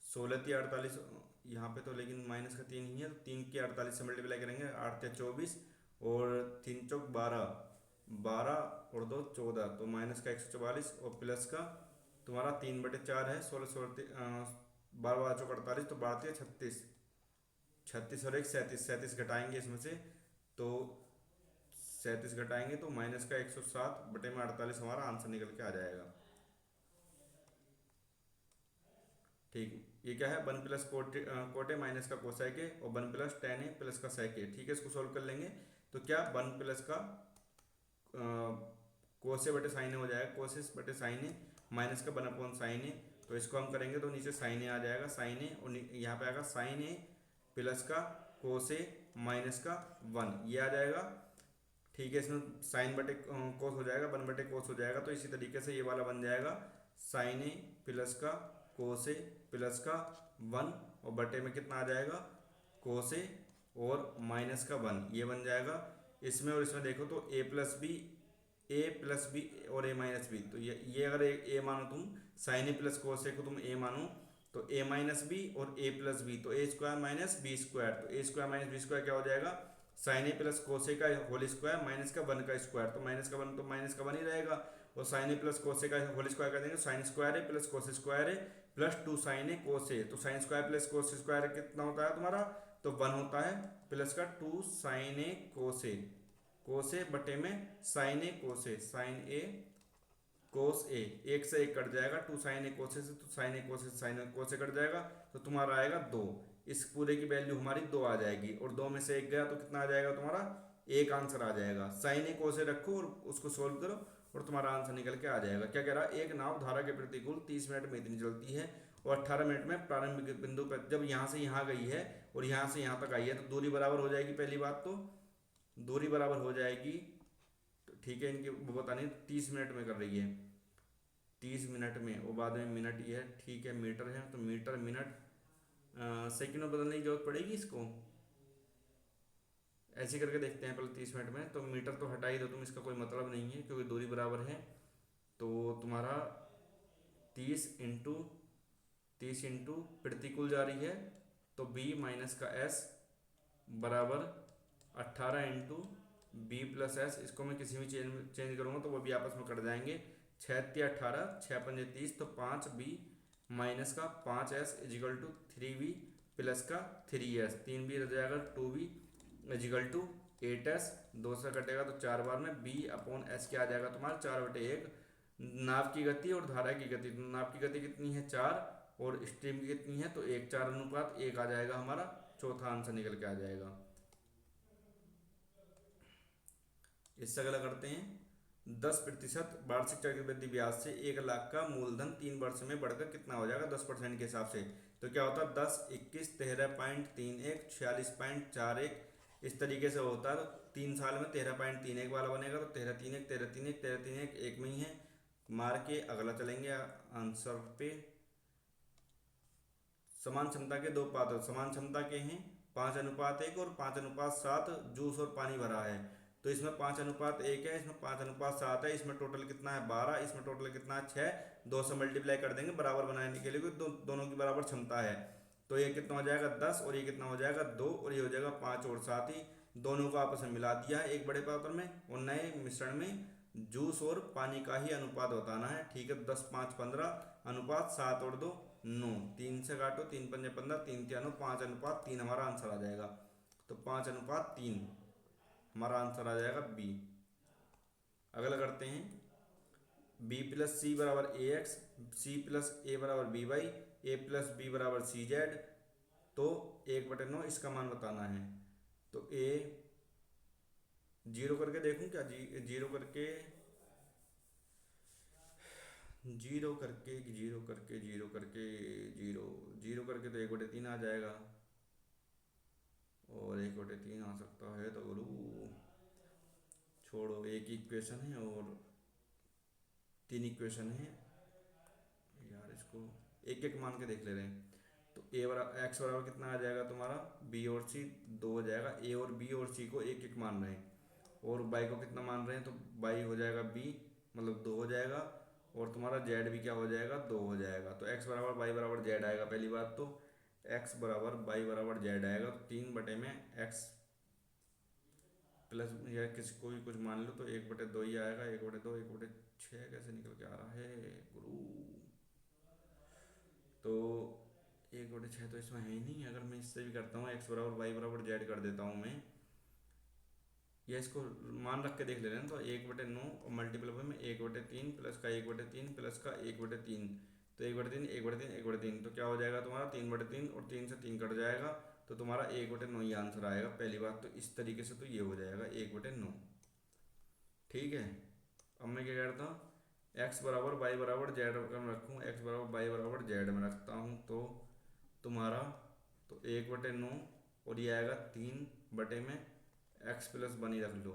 Speaker 1: 16 की 48 यहाँ पे, तो लेकिन माइनस का 3 ही है, तो 3 की 48 से मल्टीप्लाई करेंगे, 8 या 24, और 3 चौक 12, 12 और 2 14, तो माइनस का 144, और प्लस का तुम्हारा 3/4 है, 16 12 चौक 48, तो 12 36, 36 और 1 37, 37 घटाएंगे इसमें से, तो 37 घटाएंगे तो माइनस का 107 बटे में 48 हमारा आंसर निकल के आ जाएगा। ठीक, ये क्या है, 1 प्लस कोटे माइनस का कोसेक है, और 1 प्लस टेन है प्लस का सेक है। ठीक है, इसको सोल्व कर लेंगे, तो क्या 1 प्लस का कोसे बटे साइन हो जाएगा, कोसिस बटे साइन है, माइनस का 1/साइन है, तो इसको हम करेंगे तो नीचे साइन ए आ जाएगा, साइन ए, और यहाँ पे आएगा साइन ए प्लस का कोसे माइनस का 1, ये आ जाएगा। ठीक है, इसमें साइन बटे कोस हो जाएगा, 1/कोस हो जाएगा। तो इसी तरीके से ये वाला बन जाएगा साइन ए प्लस का कोस ए प्लस का 1, और बटे में कितना आ जाएगा कोस ए और माइनस का 1, ये बन जाएगा इसमें। और इसमें देखो तो ए प्लस बी और ए माइनस बी, तो ये अगर ए मानो तुम, साइन ए प्लस कोस ए को तुम ए मानो, तो ए माइनस बी और ए प्लस बी, तो ए स्क्वायर माइनस बी स्क्वायर, तो ए स्क्वायर माइनस बी स्क्वायर क्या हो जाएगा, साइन ए प्लस कोस ए का होल स्क्वायर माइनस का 1 का स्क्वायर, तो माइनस का 1 तो माइनस का 1 ही रहेगा। और साइन ए प्लस कोस ए का होल स्क्वायर कर देंगे, साइन स्क्वायर ए प्लस कोस स्क्वायर ए प्लस 2 साइन ए कोस ए, तो sine square plus cos square कितना होता है तुम्हारा, तो 1 होता है, प्लस का 2 साइन ए कोस ए बटे में साइन ए कोस ए, साइन ए कोस ए, एक से एक कट जाएगा, 2 साइन ए कोस ए से, तो साइन ए कोस ए साइन ए कोस ए कट जाएगा, तो तुम्हारा आएगा 2। इस पूरे की वैल्यू हमारी 2 आ जाएगी, और 2 में से एक गया तो कितना आ जाएगा तुम्हारा, एक आंसर आ जाएगा। साइन ए कोस ए रखो और उसको सोल्व करो और तुम्हारा आंसर निकल के आ जाएगा। क्या कह रहा है, एक नाव धारा के प्रतिकूल 30 मिनट में इतनी चलती है और 18 मिनट में प्रारंभिक बिंदु पर जब यहाँ से यहाँ गई है और यहाँ से यहाँ तक आई है, तो दूरी बराबर हो जाएगी। पहली बात तो दूरी बराबर हो जाएगी, तो ठीक है, इनकी वो बतानी 30 मिनट में कर रही है, 30 मिनट में, और बाद में मिनट ये है, ठीक है, मीटर है, तो मीटर मिनट सेकंड में बदलने की जरूरत पड़ेगी इसको, ऐसे करके देखते हैं पहले 30 मिनट में। तो मीटर तो हटा ही दो तुम, इसका कोई मतलब नहीं है क्योंकि दूरी बराबर है। तो तुम्हारा 30 इंटू प्रतिकूल जा रही है, तो b माइनस का s बराबर 18 इंटू बी प्लस एस, इसको मैं किसी भी चेंज करूँगा तो वो भी आपस में कट जाएंगे, 6×18 6×5 तो 5b माइनस का 5s is equal to 3b plus का 3s, 3b रह जाएगा 2b इजिकल टू 8s, 2 से कटेगा तो 4 बार में b अपॉन s क्या आ जाएगा तुम्हारा 4/1। नाव की गति और धारा की गति, तो नाव की गति कितनी है 4 और स्ट्रीम की कितनी है, तो 1 4:1 आ जाएगा हमारा, चौथा आंसर निकल के आ जाएगा। इससे अगला करते हैं, 10% वार्षिक चक्रवृद्धि ब्याज से 1 लाख का मूलधन 3 वर्ष में बढ़कर कितना हो जाएगा 10% के हिसाब से। तो क्या होता है 10, 21, 13.31, 46.41, इस तरीके से होता है। तो 3 साल में 13.31 वाला बनेगा, तो 13×3=1, 13×3=1, 13×3=1, एक में ही है, मार के अगला चलेंगे आंसर पे। समान क्षमता के 2 पात्र, समान क्षमता के हैं 5:1 और 5:7 जूस और पानी भरा है। तो इसमें 5:1 है, इसमें 5:7 है, इसमें टोटल कितना है 12, इसमें टोटल कितना है 6, 2 से मल्टीप्लाई कर देंगे बराबर बनाने के लिए, क्योंकि दोनों की बराबर क्षमता है। तो ये कितना हो जाएगा 10 और ये कितना हो जाएगा 2, और ये हो जाएगा 5 और 7 ही, दोनों को आपस में मिला दिया है एक बड़े पात्र में, और नए मिश्रण में जूस और पानी का ही अनुपात बताना है। ठीक है, 10, 5, 15 अनुपात 7 और 2 9, 3 से काटो, 3×5 = 15, 3×3 = 5:3 हमारा आंसर आ जाएगा। तो 5:3 हमारा आंसर आ जाएगा बी। अगला करते हैं, b प्लस सी बराबर ए एक्स, सी प्लस ए बराबर बी वाई, ए प्लस बी बराबर सी जेड, तो 1/9 इसका मान बताना है। तो ए जीरो करके देखूं क्या, जीरो करके जीरो करके जीरो करके जीरो करके जीरो जीरो करके तो 1/3 आ जाएगा, और 1/3 आ सकता है, तो गुरु छोड़ो, एक इक्वेशन है और 3 इक्वेशन है यार, इसको एक एक मान के देख ले रहे हैं। तो ए बराबर एक्स बराबर कितना आ जाएगा तुम्हारा, बी और सी 2 हो जाएगा, ए और बी और सी को एक एक मान रहे हैं, और बाई को कितना मान रहे हैं, तो बाई हो जाएगा बी मतलब 2 हो जाएगा, और तुम्हारा जेड भी क्या हो जाएगा 2 हो जाएगा। तो एक्स बराबर बाई बराबर जेड आएगा, पहली बात तो एक्स बराबर बाई बराबर जेड आएगा, तो 3/एक्स प्लस या किसको भी कुछ मान लो, तो 1/2 ही आएगा, 1/2 1/6 कैसे निकल के आ रहा है गुरु, तो 1/6 तो इसमें है ही नहीं। अगर मैं इससे भी करता हूँ एक्स बराबर वाई बराबर जेड कर देता हूँ मैं, या इसको मान रख के देख ले रहे हैं, तो 1/9 और मल्टीपल में 1/3 प्लस का 1/3 प्लस का 1/3, तो 1/3 1/3 1/3, तो क्या हो जाएगा तुम्हारा 3/3, और 3 से 3 कट जाएगा, तो तुम्हारा 1/9 ही आंसर आएगा। पहली बात तो इस तरीके से तो ये हो जाएगा 1/9। ठीक है, अब मैं क्या करता हूँ, एक्स बराबर वाई बराबर जेड में रखूँ, एक्स बराबर वाई बराबर जेड में रखता हूँ, तो तुम्हारा तो 1/9 और ये आएगा 3 बटे में एक्स प्लस 1 ही रख लो,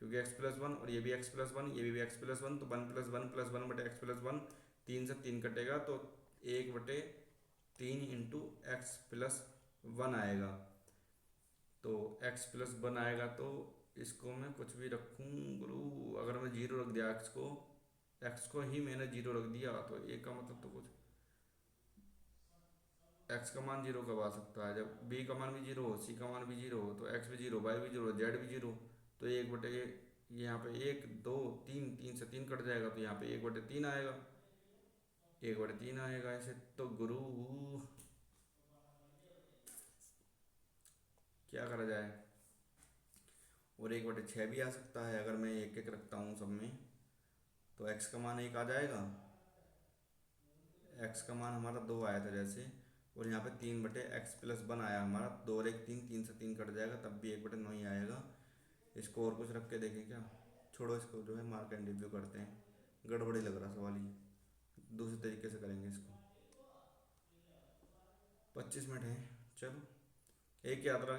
Speaker 1: क्योंकि एक्स प्लस वन और ये भी एक्स प्लस वन, ये भी एक्स प्लस वन, तो वन प्लस वन बटे एक्स प्लस वन, तीन से तीन कटेगा तो एक बटे तीन इंटू एक्स प्लस वन आएगा। तो एक्स प्लस वन आएगा तो इसको मैं कुछ भी रखूँ गुरु, अगर मैं जीरो रख दिया एक्स को ही मैंने जीरो रख दिया तो ए का मतलब तो कुछ, एक्स का मान जीरो कब आ सकता है, जब बी का मान भी जीरो हो, सी का मान भी जीरो हो, तो एक्स भी जीरो, वाई भी जीरो, जेड भी जीरो। तो एक बटे यहाँ पे एक दो तीन, तीन से तीन कट जाएगा तो यहाँ पे एक बटे तीन आएगा, एक बटे तीन आएगा ऐसे। तो गुरु क्या करा जाए, और एक बटे छः भी आ सकता है अगर मैं एक एक रखता हूँ सब में, तो एक्स का मान एक आ जाएगा, एक्स का मान हमारा दो आया था जैसे, और यहाँ पे तीन बटे एक्स प्लस वन आया हमारा, दो और एक तीन, तीन से तीन कट जाएगा तब भी एक बटे नौ ही आएगा। इसको और कुछ रख के देखें क्या, छोड़ो इसको, जो है मार्क एंड रिव्यू करते हैं, गड़बड़ी लग रहा सवाल ये, दूसरे तरीके से करेंगे इसको। 25 मिनट है, चलो। एक यात्रा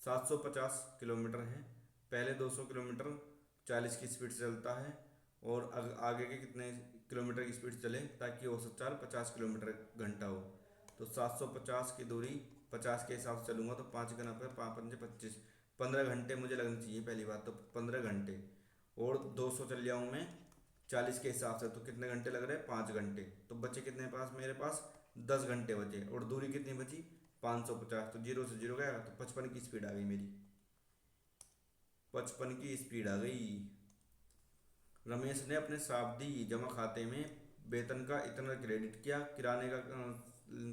Speaker 1: 750 किलोमीटर है। पहले 200 किलोमीटर 40 की स्पीड से चलता है, और आगे के कितने किलोमीटर की स्पीड चले ताकि औसत चाल 50 किलोमीटर घंटा हो। तो 750 की दूरी 50 के हिसाब से चलूंगा तो पाँच का नब्बे, पाँच पंजे 25, 15 घंटे मुझे लगनी चाहिए पहली बात तो, 15 घंटे। और 200 चल जाऊँ मैं 40 के हिसाब से, तो कितने घंटे लग रहे हैं, 5 घंटे। तो बचे कितने पास, मेरे पास 10 घंटे बचे, और दूरी कितनी बची 550, तो जीरो से जीरो गया तो 55 की स्पीड आ गई मेरी, 55 की स्पीड आ गई। रमेश ने अपने सावधि जमा खाते में वेतन का इतना क्रेडिट किया, किराने का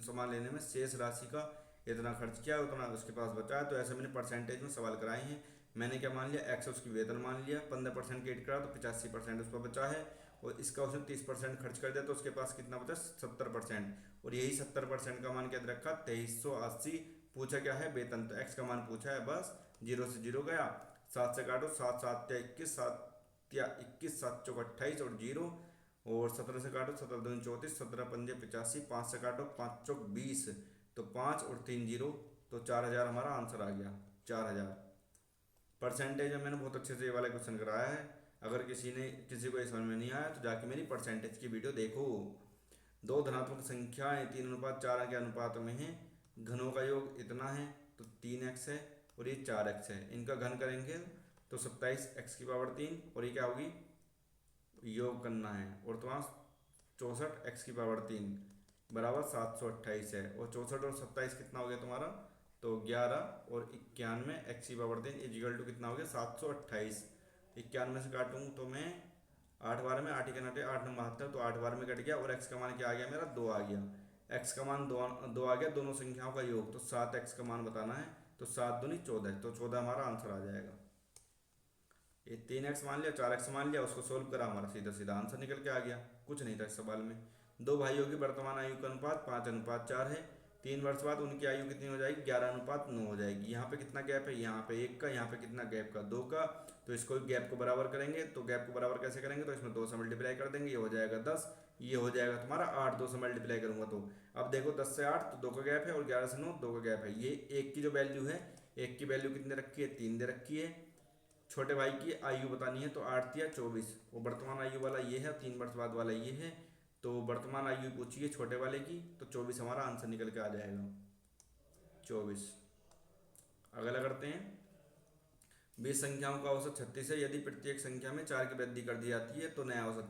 Speaker 1: सामान लेने में शेष राशि का इतना खर्च किया, उतना उसके पास बचा है। तो ऐसे मैंने परसेंटेज में सवाल कराए हैं। मैंने क्या मान लिया, एक्स उसकी वेतन मान लिया, 15% क्रेडिट करा तो 85% उस पर बचा है, और इसका उसने 30% खर्च कर दिया तो उसके पास कितना बचा, 70%। और यही 70% का मान क्या दे रखा, 2380। पूछा क्या है, वेतन, तो एक्स का मान पूछा है बस, जीरो से जीरो गया, सात से काटो, सात सात या इक्कीस, सात या इक्कीस, सात चौक 28 और जीरो, और 17 से काटो, 17 दूनी 34, 17 पंजे 85, पाँच से काटो, पाँच चौक 20, तो पाँच और तीन जीरो, तो 4000 हमारा आंसर आ गया, 4000। परसेंटेज में मैंने बहुत अच्छे से ये वाला क्वेश्चन कराया है, अगर किसी को ये समझ में नहीं आया तो जाके मेरी परसेंटेज की वीडियो देखो। दो धनात्मक संख्याएं 3:4 के अनुपात में है, घनों का योग इतना है, तो 3x है, और ये 4x है, इनका घन करेंगे तो 27x⁻3, और ये क्या होगी, योग करना है, और तुम्हारा 64x⁻3 बराबर 728 है, और 64 और 27 कितना हो गया तुम्हारा, तो 11 और 91 x⁻3 इजिकल टू कितना हो गया, 728। 91 से काटूँ तो मैं 8 बार में, 8 ही नाटे 8 9 72, तो 8 बार में कट गया, और x का मान क्या आ गया मेरा, 2 आ गया। x का मान दो आ गया, दोनों संख्याओं का योग, तो 7x का मान बताना है, तो 7 दूनी 14, तो 14 हमारा आंसर आ जाएगा। ये 3x मान लिया, 4x मान लिया, उसको सोल्व करा, हमारा सीधा सीधा आंसर निकल के आ गया, कुछ नहीं था इस सवाल में। दो भाइयों की वर्तमान आयु का अनुपात 5:4 है, 3 वर्ष बाद उनकी आयु कितनी हो जाएगी, 11:9 हो जाएगी। यहाँ पे कितना गैप है, यहाँ पे 1 का, यहाँ पे कितना गैप का, 2 का, तो इसको गैप को बराबर करेंगे, तो गैप को बराबर कैसे करेंगे, तो इसमें 2 से मल्टीप्लाई कर देंगे, ये हो जाएगा 10, ये हो जाएगा तुम्हारा 8, 2 से मल्टीप्लाई करूंगा तो। अब देखो 10 से 8 तो 2 का गैप है, और 11 से 9 2 का गैप है, ये एक की जो वैल्यू है, एक की वैल्यू कितने रखी है, 3 दे रखी है। छोटे भाई की आयु बतानी है, तो 8 या 24, वो वर्तमान आयु वाला ये है, 3 वर्ष बाद वाला ये है, तो वर्तमान आयु पूछी है छोटे वाले की, तो 24 हमारा आंसर निकल के आ जाएगा, 24। अगला करते हैं, 20 संख्याओं का औसत 36 है, यदि प्रत्येक संख्या में 4 की वृद्धि कर दी जाती है तो नया औसत,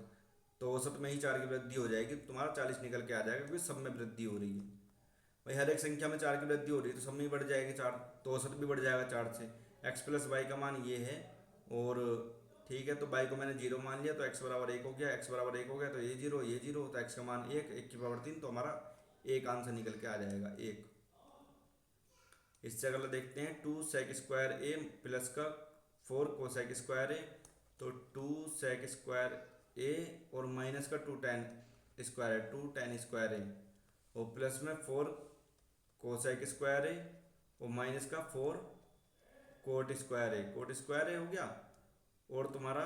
Speaker 1: तो औसत में ही 4 की वृद्धि हो जाएगी, तो तुम्हारा 40 निकल के आ जाएगा, क्योंकि सब में वृद्धि हो रही है भाई, हर एक संख्या में 4 की वृद्धि हो रही है तो सब में ही बढ़ जाएगी 4, तो औसत भी बढ़ जाएगा 4 से। x प्लस वाई का मान ये है, और ठीक है, तो बाई को मैंने जीरो मान लिया, तो x बराबर 1 हो गया, x बराबर 1 हो गया, तो ये जीरो, ये जीरो, तो x का मान 1, 1⁻3, तो हमारा एक आंसर निकल के आ जाएगा, 1। इससे अगला देखते हैं, 2sec² a प्लस का 4 cosec² a, तो 2sec² a और माइनस का 2tan² है, 2tan² a, और प्लस में 4 cosec² a, और माइनस का 4 cot² a, cot² a हो गया, और तुम्हारा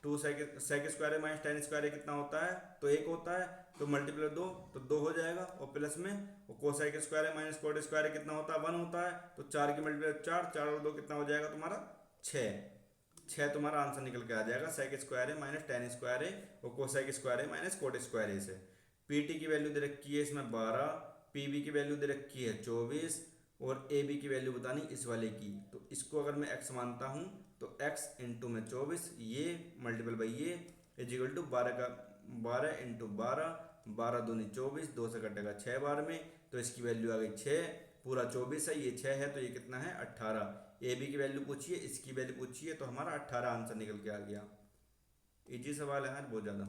Speaker 1: sec square minus ten square कितना होता है, तो एक होता है, तो मल्टीप्लाई दो तो दो हो जाएगा, और प्लस में और cosec square minus cot square कितना होता है, वन होता है, तो चार की मल्टीप्लाई चार, चार और दो कितना हो जाएगा तुम्हारा छः। छः तुम्हारा आंसर निकल के आ जाएगा, सेक स्क्वायर है माइनस टेन स्क्वायर है और कोसेक स्क्वायर है माइनस कोट स्क्वायर है से। पीटी की वैल्यू दे रखी है इसमें 12, पीबी की वैल्यू दे रखी है 24 और ए बी की वैल्यू बतानी इस वाले की। तो इसको अगर मैं x मानता हूँ तो x इंटू में 24 ये मल्टीपल बाई ये इजिकल टू 12 का 12 इंटू 12, 12 दूनी 24, दो से कटेगा 6 बार में, तो इसकी वैल्यू आ गई 6, पूरा 24 है, ये 6 है तो ये कितना है 18। ए बी की वैल्यू पूछिए, इसकी वैल्यू पूछिए, तो हमारा 18 आंसर निकल के आ गया। इजी सवाल है बहुत ज़्यादा।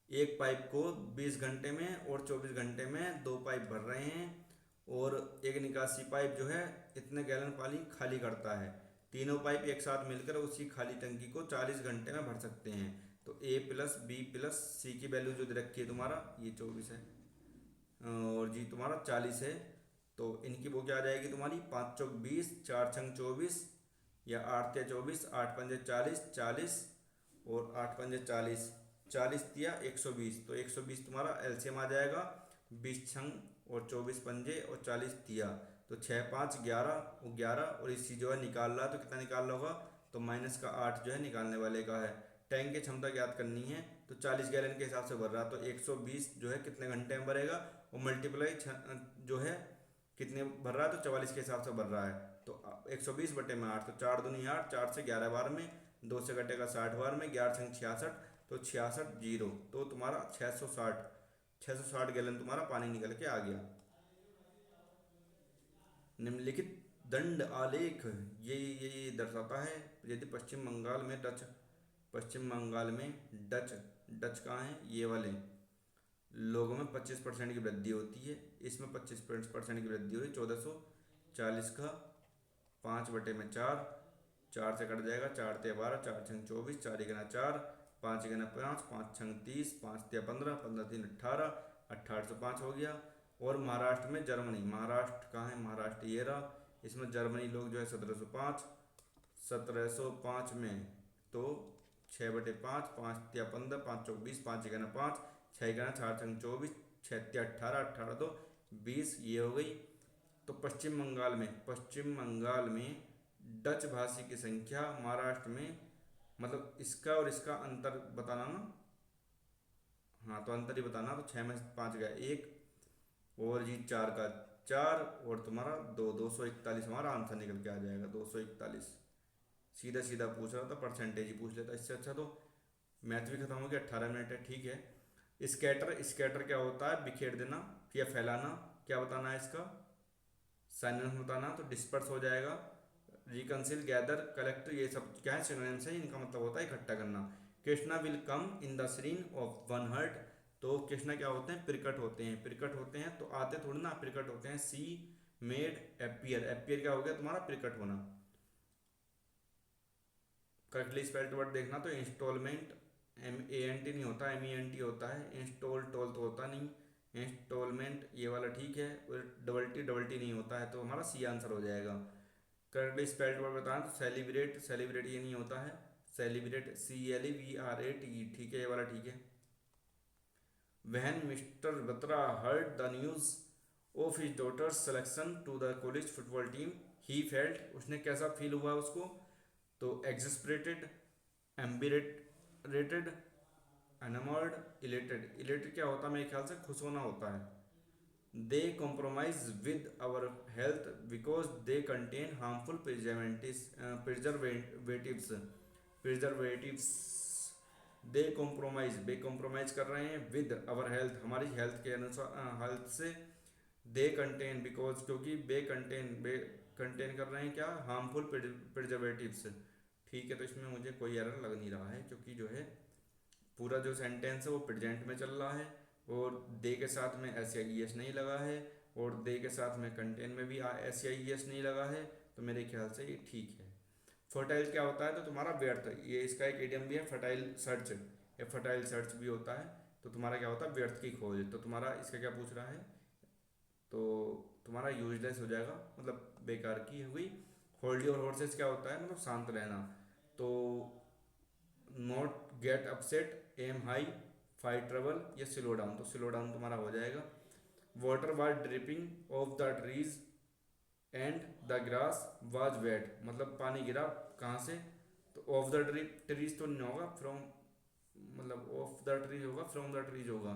Speaker 1: एक पाइप को 20 घंटे में और 24 घंटे में दो पाइप भर रहे हैं और एक निकासी पाइप जो है इतने गैलन पानी खाली करता है। तीनों पाइप एक साथ मिलकर उसी खाली टंकी को 40 घंटे में भर सकते हैं। तो ए प्लस बी प्लस सी की वैल्यू जो दे रखी है तुम्हारा ये 24 है और जी तुम्हारा 40 है। तो इनकी वो क्या आ जाएगी तुम्हारी, 5 चौक 20, 4 छंग 24 या 8 या 24, 8 पंजे 40, 40 और 8 पंजे 40, 40 दिया 120, तो 120 तुम्हारा एलसीएम आ जाएगा। 20 छंग और 24 पंजे और 40 दिया, तो 6 5 11 और 11 और इसी जो है निकाल रहा है तो कितना निकाल रहा होगा, तो माइनस का 8 जो है निकालने वाले का है। टैंक की क्षमता ज्ञात करनी है, तो 40 गैलन के हिसाब से भर रहा है, तो 120 जो है कितने घंटे में भरेगा, और मल्टीप्लाई जो है कितने भर रहा है, तो 44 के हिसाब से भर रहा है। तो 120 बटे में 8, तो 4 दूनी 8, 4 से 11 बार में, 2 से घटेगा 60 बार में, 11 छंग 66, तो 66 जीरो, तो तुम्हारा 660 गैलन तुम्हारा पानी निकल के आ गया। निम्नलिखित दंड आलेख ये दर्शाता है यदि पश्चिम बंगाल में डच डच कहाँ है, ये वाले लोगों में 25% की वृद्धि होती है। इसमें 25% की वृद्धि हुई, 1440 का 5 बटे में 4, 4 से कट जाएगा, 4 ते 12, 4 छंग 24, 4 गुना 4, 5 गुना 5, 5 छंग 30, 5 ते 15, 15 तीन 18, 18 से 5 हो गया। और महाराष्ट्र में जर्मनी, महाराष्ट्र कहाँ है, महाराष्ट्र ये रहा, इसमें जर्मनी लोग जो है 1705 में, तो 6/5, 5 या 15, 5 चौक 20, 5 गुना 5, 6 गुना 4 छंग 24, 6 18, 18 तो 20 ये हो गई। तो पश्चिम बंगाल में डच भाषी की संख्या महाराष्ट्र में, मतलब इसका और इसका अंतर बताना ना, हाँ तो अंतर ही बताना, तो 6 में 5 गया 1 और जी 4 का 4 और तुम्हारा 241 हमारा आंसर निकल के आ जाएगा 241। सीधा सीधा पूछ रहा था, परसेंटेज ही पूछ लेता, इससे अच्छा तो मैथ भी खत्म हो गया। 18 मिनट है, ठीक है। स्कैटर क्या होता है, बिखेर देना या फैलाना, क्या बताना है इसका, साइनोनिम्स बताना, तो डिस्पर्स हो जाएगा। रिकंसिल, गैदर, कलेक्ट, ये सब क्या है सिनोनिम्स है, इनका मतलब होता है इकट्ठा करना। Krishna will come in the scene of one hurt, तो कृष्णा क्या होते हैं, प्रकट होते हैं, तो आते थोड़ी ना, प्रकट होते हैं। सी मेड एपियर क्या हो गया तुम्हारा, प्रकट होना। करेक्टली स्पेल्ड वर्ड देखना, तो इंस्टॉलमेंट MANT नहीं होता, MENT होता है। इंस्टॉल टोल तो होता नहीं, इंस्टॉलमेंट ये वाला ठीक है, और डबल टी नहीं होता है, तो हमारा सी आंसर हो जाएगा। करेक्टली स्पेल्ड वर्ड बताना, तो सेलिब्रेट ये नहीं होता है, सेलिब्रेट CLEVRAT, ठीक है ये वाला ठीक है। When Mr. Batra heard the news of his daughter's selection to the college football team, he felt, उसने कैसा फील हुआ उसको, तो exasperated, embarrassed, enamored, elated क्या होता है मेरे ख्याल से खुश होना होता है। They compromise with our health because they contain harmful preservatives। They compromise कर रहे हैं विद अवर हेल्थ, हमारी हेल्थ के अनुसार, हेल्थ से। दे कंटेन बिकॉज क्योंकि बे कंटेन कर रहे हैं क्या, हार्मफुल प्रिजर्वेटिव्स, ठीक है। तो इसमें मुझे कोई एरर लग नहीं रहा है क्योंकि जो है पूरा जो सेंटेंस है वो प्रेजेंट में चल रहा है और दे के साथ में SIES नहीं लगा है और दे के साथ में कंटेन में भी SIES नहीं लगा है, तो मेरे ख्याल से ये ठीक है। फर्टाइल क्या होता है, तो तुम्हारा व्यर्थ, ये इसका एक इडियम भी है फर्टाइल सर्च, या फर्टाइल सर्च भी होता है, तो तुम्हारा क्या होता है व्यर्थ की खोज। तो तुम्हारा इसका क्या पूछ रहा है, तो तुम्हारा यूजलेस हो जाएगा, मतलब बेकार की हुई। होल्डी और हॉर्सेस क्या होता है, मतलब शांत रहना, तो not get upset, aim high, fight trouble या स्लो डाउन। तो स्लो डाउन तुम्हारा हो जाएगा। Water was dripping off the trees and the grass was wet, मतलब पानी गिरा कहाँ से, तो ऑफ द ट्रीज तो नहीं होगा, फ्रॉम, मतलब ऑफ द ट्रीज होगा, फ्रॉम द ट्रीज होगा।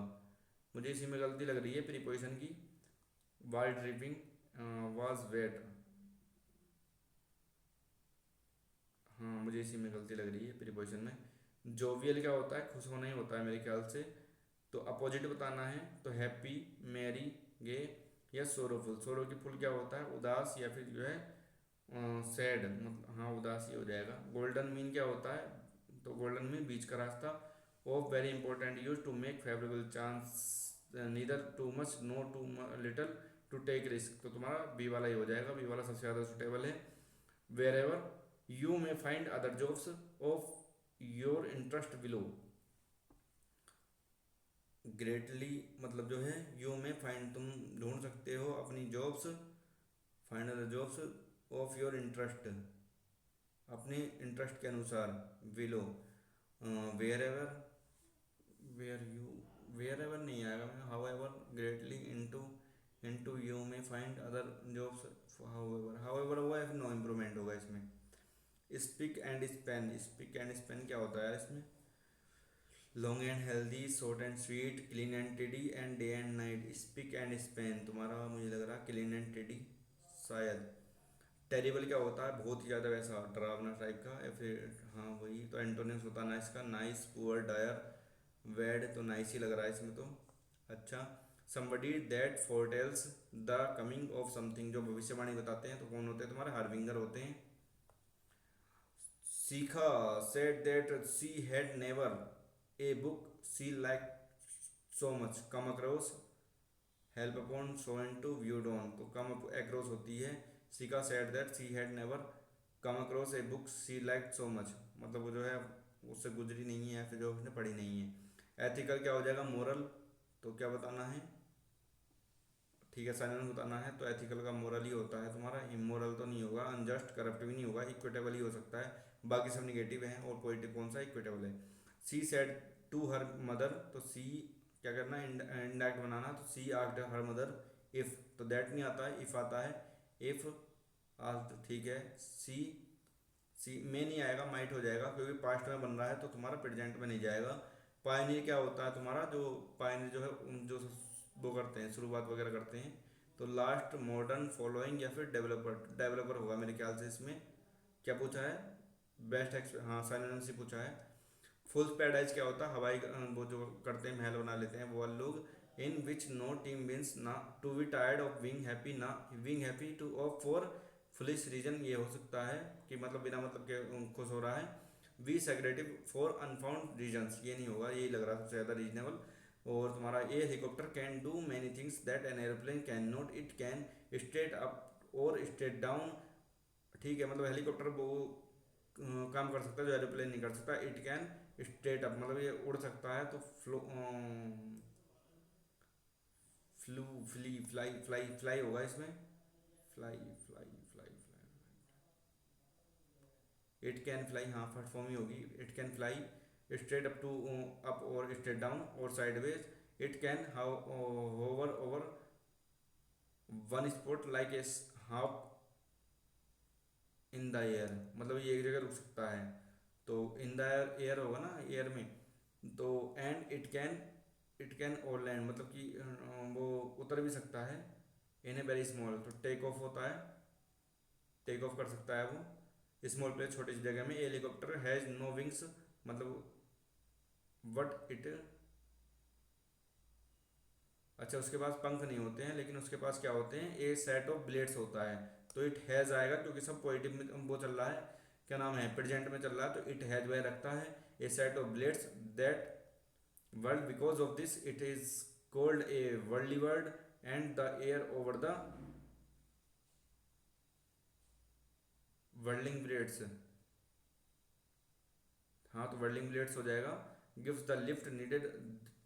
Speaker 1: मुझे इसी में गलती लग रही है प्रीपोजिशन की। वाज ड्रिपिंग वाज वेट, हाँ मुझे इसी में गलती लग रही है प्रीपोजिशन में। जोवियल क्या होता है, खुश होना ही होता है मेरे ख्याल से। तो अपोजिट बताना है, तो हैप्पी, मैरी, गे या सोरोफुल। सोरोफुल क्या होता है, उदास या फिर जो है सैड, मतलब हाँ उदास ही हो जाएगा। गोल्डन मीन क्या होता है, तो गोल्डन मीन बीच का रास्ता। Of very important use to make favourable chance, neither too much no too little to take risk. तो तुम्हारा बी वाला ही हो जाएगा, बी वाला सबसे ज़्यादा सुटेबल है। Wherever you may find other jobs of your interest below. Greatly मतलब जो है, यू में फाइंड तुम ढूंढ सकते हो अपनी jobs, find the jobs of your interest, अपने इंटरेस्ट के अनुसार, below. Wherever, where you, wherever नहीं आएगा, मैं however greatly into, into you में find other jobs, however हुआ है, फिर नो इम्प्रूवमेंट होगा इसमें। Spick and span, spick and span क्या होता है यार इसमें, long and healthy, short and sweet, clean and tidy and day and night. Spick and Spain तुम्हारा मुझे लग रहा है क्लीन एंड टेडी शायद। टेरिबल क्या होता है, बहुत ही ज़्यादा वैसा डरावना टाइप का, या फिर हाँ वही तो एंटोनिम्स होता है ना इसका, नाइस, पुअर, डायर, वेड। तो नाइस ही लग रहा है इसमें तो। अच्छा, somebody that foretells the coming of something, जो भविष्यवाणी बताते हैं तो कौन होते हैं तुम्हारे, हार्विंगर होते हैं। सीखा said that she had never a book she liked so much come across, help upon so into viewed on। तो come across होती है, सीखा said that she had never come across a book she liked so much, मतलब वो जो है उससे गुजरी नहीं है, फिर जो उसने पढ़ी नहीं है। एथिकल क्या हो जाएगा, मोरल। तो क्या बताना है, ठीक है साइलेंस बताना है, तो एथिकल का मोरल ही होता है तुम्हारा, इमोरल तो नहीं होगा, अनजस्ट करप्ट भी नहीं होगा, इक्विटेबल ही हो सकता है। बाकी सब निगेटिव हैं, और पॉजिटिव कौन सा, इक्विटेबल है। She said to her mother, तो सी क्या करना है, इंडायरेक्ट बनाना, तो she asked her mother if, तो दैट नहीं आता है, इफ आता है। इफ आस्क्ड, ठीक है। सी में नहीं आएगा, माइट हो जाएगा, क्योंकि पास्ट में बन रहा है तो तुम्हारा प्रेजेंट में नहीं जाएगा। पायनियर क्या होता है तुम्हारा, जो पायनियर जो है जो वो करते हैं, शुरुआत वगैरह करते हैं। तो लास्ट, मॉडर्न, फॉलोइंग या फिर डेवलपर, डेवलपर होगा मेरे ख्याल से इसमें। क्या पूछा है, बेस्ट हाँ साइलेंस ही पूछा है। फुल पैराडाइज क्या होता है, हवाई वो जो करते हैं महल बना लेते हैं वो वाले लोग। In which no team wins ना, to be tired of being happy ना, being happy to of for foolish reason, ये हो सकता है कि मतलब बिना मतलब के खुश हो रहा है। वी सेग्रेटिव फॉर अनफाउंड रीजन्स, ये नहीं होगा, यही लग रहा है सबसे ज़्यादा रीजनेबल। और तुम्हारा a helicopter can do many things that an aeroplane can not, it can straight up और स्ट्रेट डाउन, ठीक है, मतलब हेलीकॉप्टर वो काम कर सकता है जो एरोप्लेन नहीं कर सकता। इट कैन स्ट्रेट अप, मतलब ये उड़ सकता है, तो flow, flu, flee, fly, fly, fly होगा इसमें, fly, fly, fly, fly. It can fly, हाँ फर्स्ट फॉर्म ही होगी, it can fly straight up to, up और स्ट्रेट डाउन और sideways. It can how hover over one spot like a half in the air, मतलब ये एक जगह रुक सकता है, तो इन द एयर, एयर होगा ना एयर में। तो एंड इट कैन और लैंड, मतलब कि वो उतर भी सकता है। इन ए वेरी स्मॉल, तो टेक ऑफ होता है, टेक ऑफ कर सकता है वो स्मॉल प्लेस, छोटी सी जगह में। हेलीकॉप्टर हैज नो विंग्स, मतलब वट इट, अच्छा उसके पास पंख नहीं होते हैं, लेकिन उसके पास क्या होते हैं, ए सेट ऑफ ब्लेड्स होता है। तो इट हैज़ आएगा, क्योंकि सब पॉजिटिव में वो चल रहा है, क्या नाम है, प्रेजेंट में चल रहा है, तो इट हैज़ वह रखता है a set of blades that whirl, because of this it is called a वर्ल्डली whirl and the air over the whirling blades, हाँ तो वर्ल्डिंग ब्लेड्स हो जाएगा। Gives the lift needed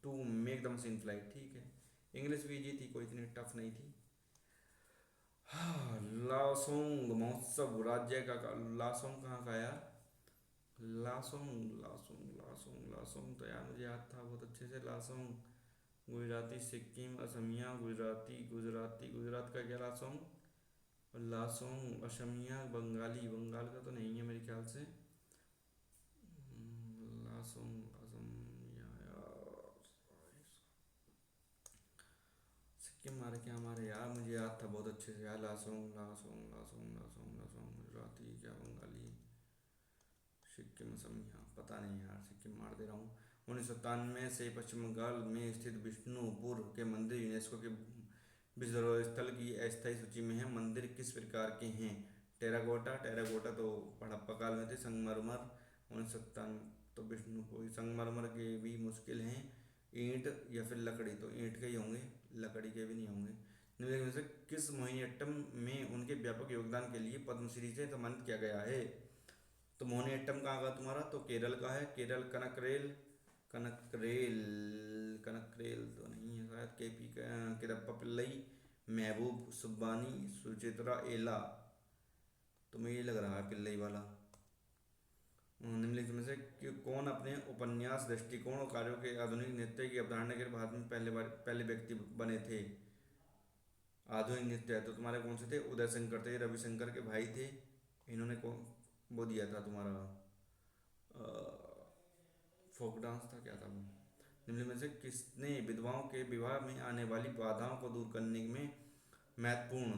Speaker 1: to make the machine fly, ठीक है। English भी easy थी, कोई इतनी टफ नहीं थी। हाँ, लासोंग महोत्सव राज्य का लासोंग कहाँ का है यार, लासोंग लासोंग लासोंग लासोंग तो यार मुझे याद था बहुत अच्छे से। लासोंग गुजराती, सिक्किम, असमिया, गुजराती, गुजराती गुजरात का क्या लासोंग। और लासोंग असमिया, बंगाली, बंगाल का तो नहीं है मेरे ख्याल से। लासोंग असमिया यार। सिक्किम मारे क्या मारे यार, मुझे याद था बहुत अच्छे से यार। लासोंग लासोंग लासोंग लासोंग लासोंग गुजराती क्या बंगाली सिक्किम असमिया पता नहीं यार, सिक्किम मार दे रहा हूँ। 1997 से पश्चिम बंगाल में स्थित विष्णुपुर के मंदिर यूनेस्को के विश्व धरोहर स्थल की अस्थायी सूची में है। मंदिर किस प्रकार के हैं। टेराकोटा, टेराकोटा तो हड़प्पा काल में थे। संगमरमर 1997 तो विष्णुपुर संगमरमर के भी मुश्किल हैं। ईंट या फिर लकड़ी, तो ईंट के ही होंगे, लकड़ी के भी नहीं होंगे। निम्नलिखित में से किस मोहिनीअट्टम में उनके व्यापक योगदान के लिए पद्मश्री से सम्मानित किया गया है। तो मोहिनीअट्टम कहाँ का तुम्हारा, तो केरल का है। केरल कनकरेल, कनकरेल, कनकरेल तो नहीं है शायद। केपी किरप्पा पिल्लई, महबूब सुब्बानी, सुचित्रा एला। तो मुझे ये लग रहा है पिल्लई वाला। निम्नलिखित में से कौन अपने उपन्यास दृष्टिकोण और कार्यों के आधुनिक नृत्य की अवधारणा के भारत में पहले व्यक्ति बने थे। आधुनिक नृत्य है तो तुम्हारे कौन से थे, उदय शंकर थे, रविशंकर के भाई थे। इन्होंने कौन वो दिया था तुम्हारा फोक डांस था क्या था वो। निम्न में से किसने विधवाओं के विवाह में आने वाली बाधाओं को दूर करने में महत्वपूर्ण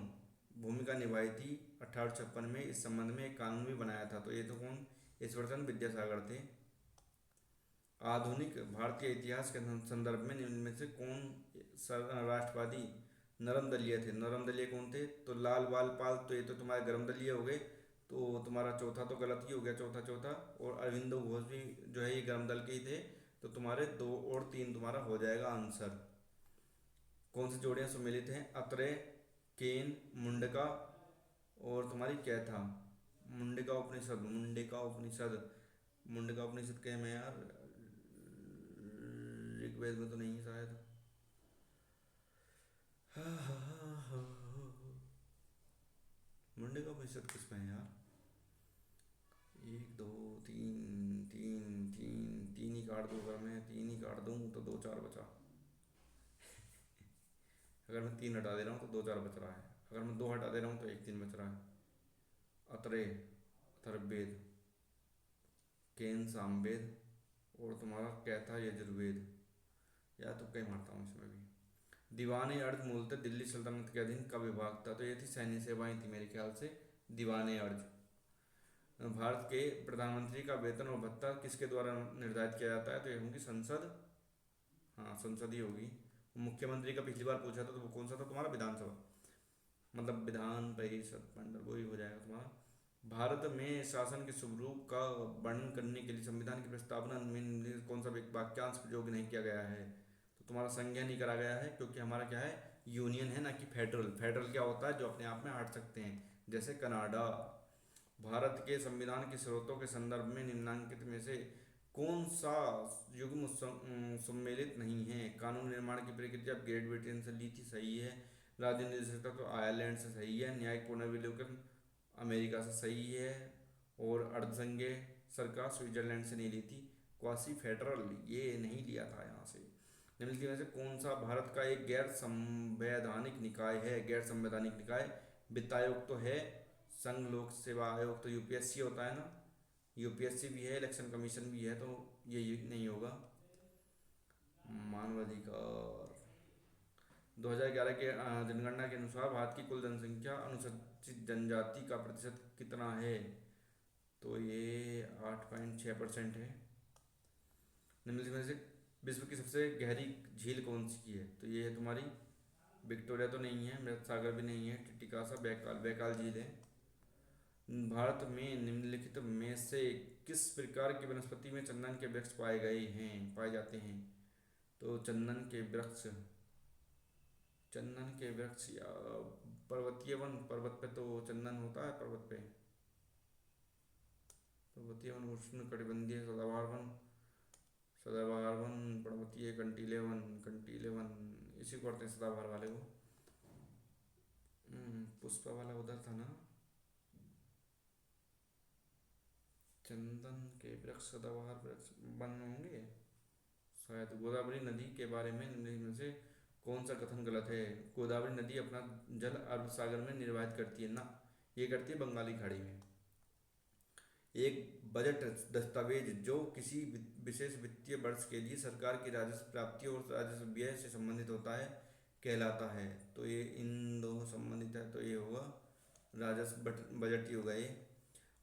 Speaker 1: भूमिका निभाई थी। 1856 में इस संबंध में एक कानून भी बनाया था। तो ये तो कौन, ईश्वरचंद्र विद्यासागर थे। आधुनिक भारतीय इतिहास के संदर्भ में निम्न में से कौन राष्ट्रवादी नरम दलीय थे। नरम दलीय कौन थे, तो लाल बाल पाल, तो ये तो तुम्हारे गर्म दलीय हो गए। तो तुम्हारा चौथा तो गलत ही हो गया, चौथा चौथा। और अरविंदो घोष भी जो है ये गर्म दल के ही थे। तो तुम्हारे 2 और 3 तुम्हारा हो जाएगा आंसर। कौन सी जोड़ियां सम्मिलित हैं, अत्रे, केन, मुंडका और तुम्हारी क्या था, मुंडका उपनिषद। मुंडका उपनिषद, मुंडका उपनिषद के में यार ऋग्वेद में तो नहीं है शायद। मुंडका उपनिषद किसमें है यार। एक दो तीन तीन तीन तीन ही काट दूँ, अगर मैं तीन ही काट दूँ तो दो चार बचा। अगर मैं 3 हटा दे रहा हूँ तो 2 4 बच रहा है। अगर मैं 2 हटा दे रहा हूँ तो 1 3 बच रहा है। अतरे, अथर्ववेद, केन सामवेद और तुम्हारा क्या था यजुर्वेद। या तो कहीं मारता हूँ इसमें भी। दीवाने अर्ज मूलतः दिल्ली सल्तनत के अधीन का विभाग था। तो ये थी सैन्य सेवाएं थी मेरे ख्याल से। दीवाने अर्ज। भारत के प्रधानमंत्री का वेतन और भत्ता किसके द्वारा निर्धारित किया जाता है, तो ये होंगी संसद। हाँ संसद ही होगी। मुख्यमंत्री का पिछली बार पूछा था तो वो कौन सा था तुम्हारा, विधानसभा, मतलब विधान परिषद मंडल, वही हो जाएगा तुम्हारा। भारत में शासन के स्वरूप का वर्णन करने के लिए संविधान की प्रस्तावना में निम्नलिखित कौन सा वाक्यांश प्रयोग नहीं किया गया है। तो तुम्हारा संज्ञा नहीं करा गया है, क्योंकि हमारा क्या है, यूनियन है ना कि फेडरल। फेडरल क्या होता है, जो अपने आप में हट सकते हैं, जैसे कनाडा। भारत के संविधान के स्रोतों के संदर्भ में निम्नांकित में से कौन सा युग्म सम्मिलित नहीं है। कानून निर्माण की प्रक्रिया ग्रेट ब्रिटेन से ली थी, सही है। राज्य निर्देशकता तो आयरलैंड से सही है। न्यायिक पुनर्विलोकन अमेरिका से सही है। और अर्धसंघीय सरकार स्विट्जरलैंड से नहीं ली थी। क्वासी फेडरल ये नहीं लिया था यहाँ से। निम्नलिखित में से कौन सा भारत का एक गैर संवैधानिक निकाय है। गैर संवैधानिक निकाय, वित्त आयोग तो है, संघ लोक सेवा आयोग तो यूपीएससी होता है ना, यूपीएससी भी है, इलेक्शन कमीशन भी है, तो ये नहीं होगा। मानवाधिकार 2011 के जनगणना के अनुसार भारत की कुल जनसंख्या अनुसूचित जनजाति का प्रतिशत कितना है, तो ये 8.6% है। निम्नलिखित में से विश्व की सबसे गहरी झील कौन सी की है, तो ये है तुम्हारी विक्टोरिया तो नहीं है, मृत सागर भी नहीं है, टिटिकासा बैकाल, बैकाल झील है। भारत में निम्नलिखित में से किस प्रकार की वनस्पति में चंदन के वृक्ष पाए गए हैं, पाए जाते हैं। तो चंदन के वृक्ष, चंदन के वृक्ष या पर्वतीय वन, पर्वत पे तो चंदन होता है, पर्वत पे पर्वतीय वन, उष्ण कटिबंधीय सदाबहार वन, सदाबहार वन, पर्वतीय कंटीले वन, कंटीले वन, इसी को करते हैं सदाबहार वाले को। पुष्पा वाला उधर था ना। चंदन के वृक्ष सदाबहार वृक्ष वन होंगे शायद। गोदावरी नदी के बारे में निम्नलिखित में से कौन सा कथन गलत है? गोदावरी नदी अपना जल अरब सागर में निर्वाहित करती है ना, ये करती है बंगाली खाड़ी में। एक बजट दस्तावेज जो किसी विशेष वित्तीय वर्ष के लिए सरकार की राजस्व प्राप्ति और राजस्व व्यय से संबंधित होता है कहलाता है। तो ये इन दोनों संबंधित है, तो ये होगा राजस्व बजट ही होगा ये।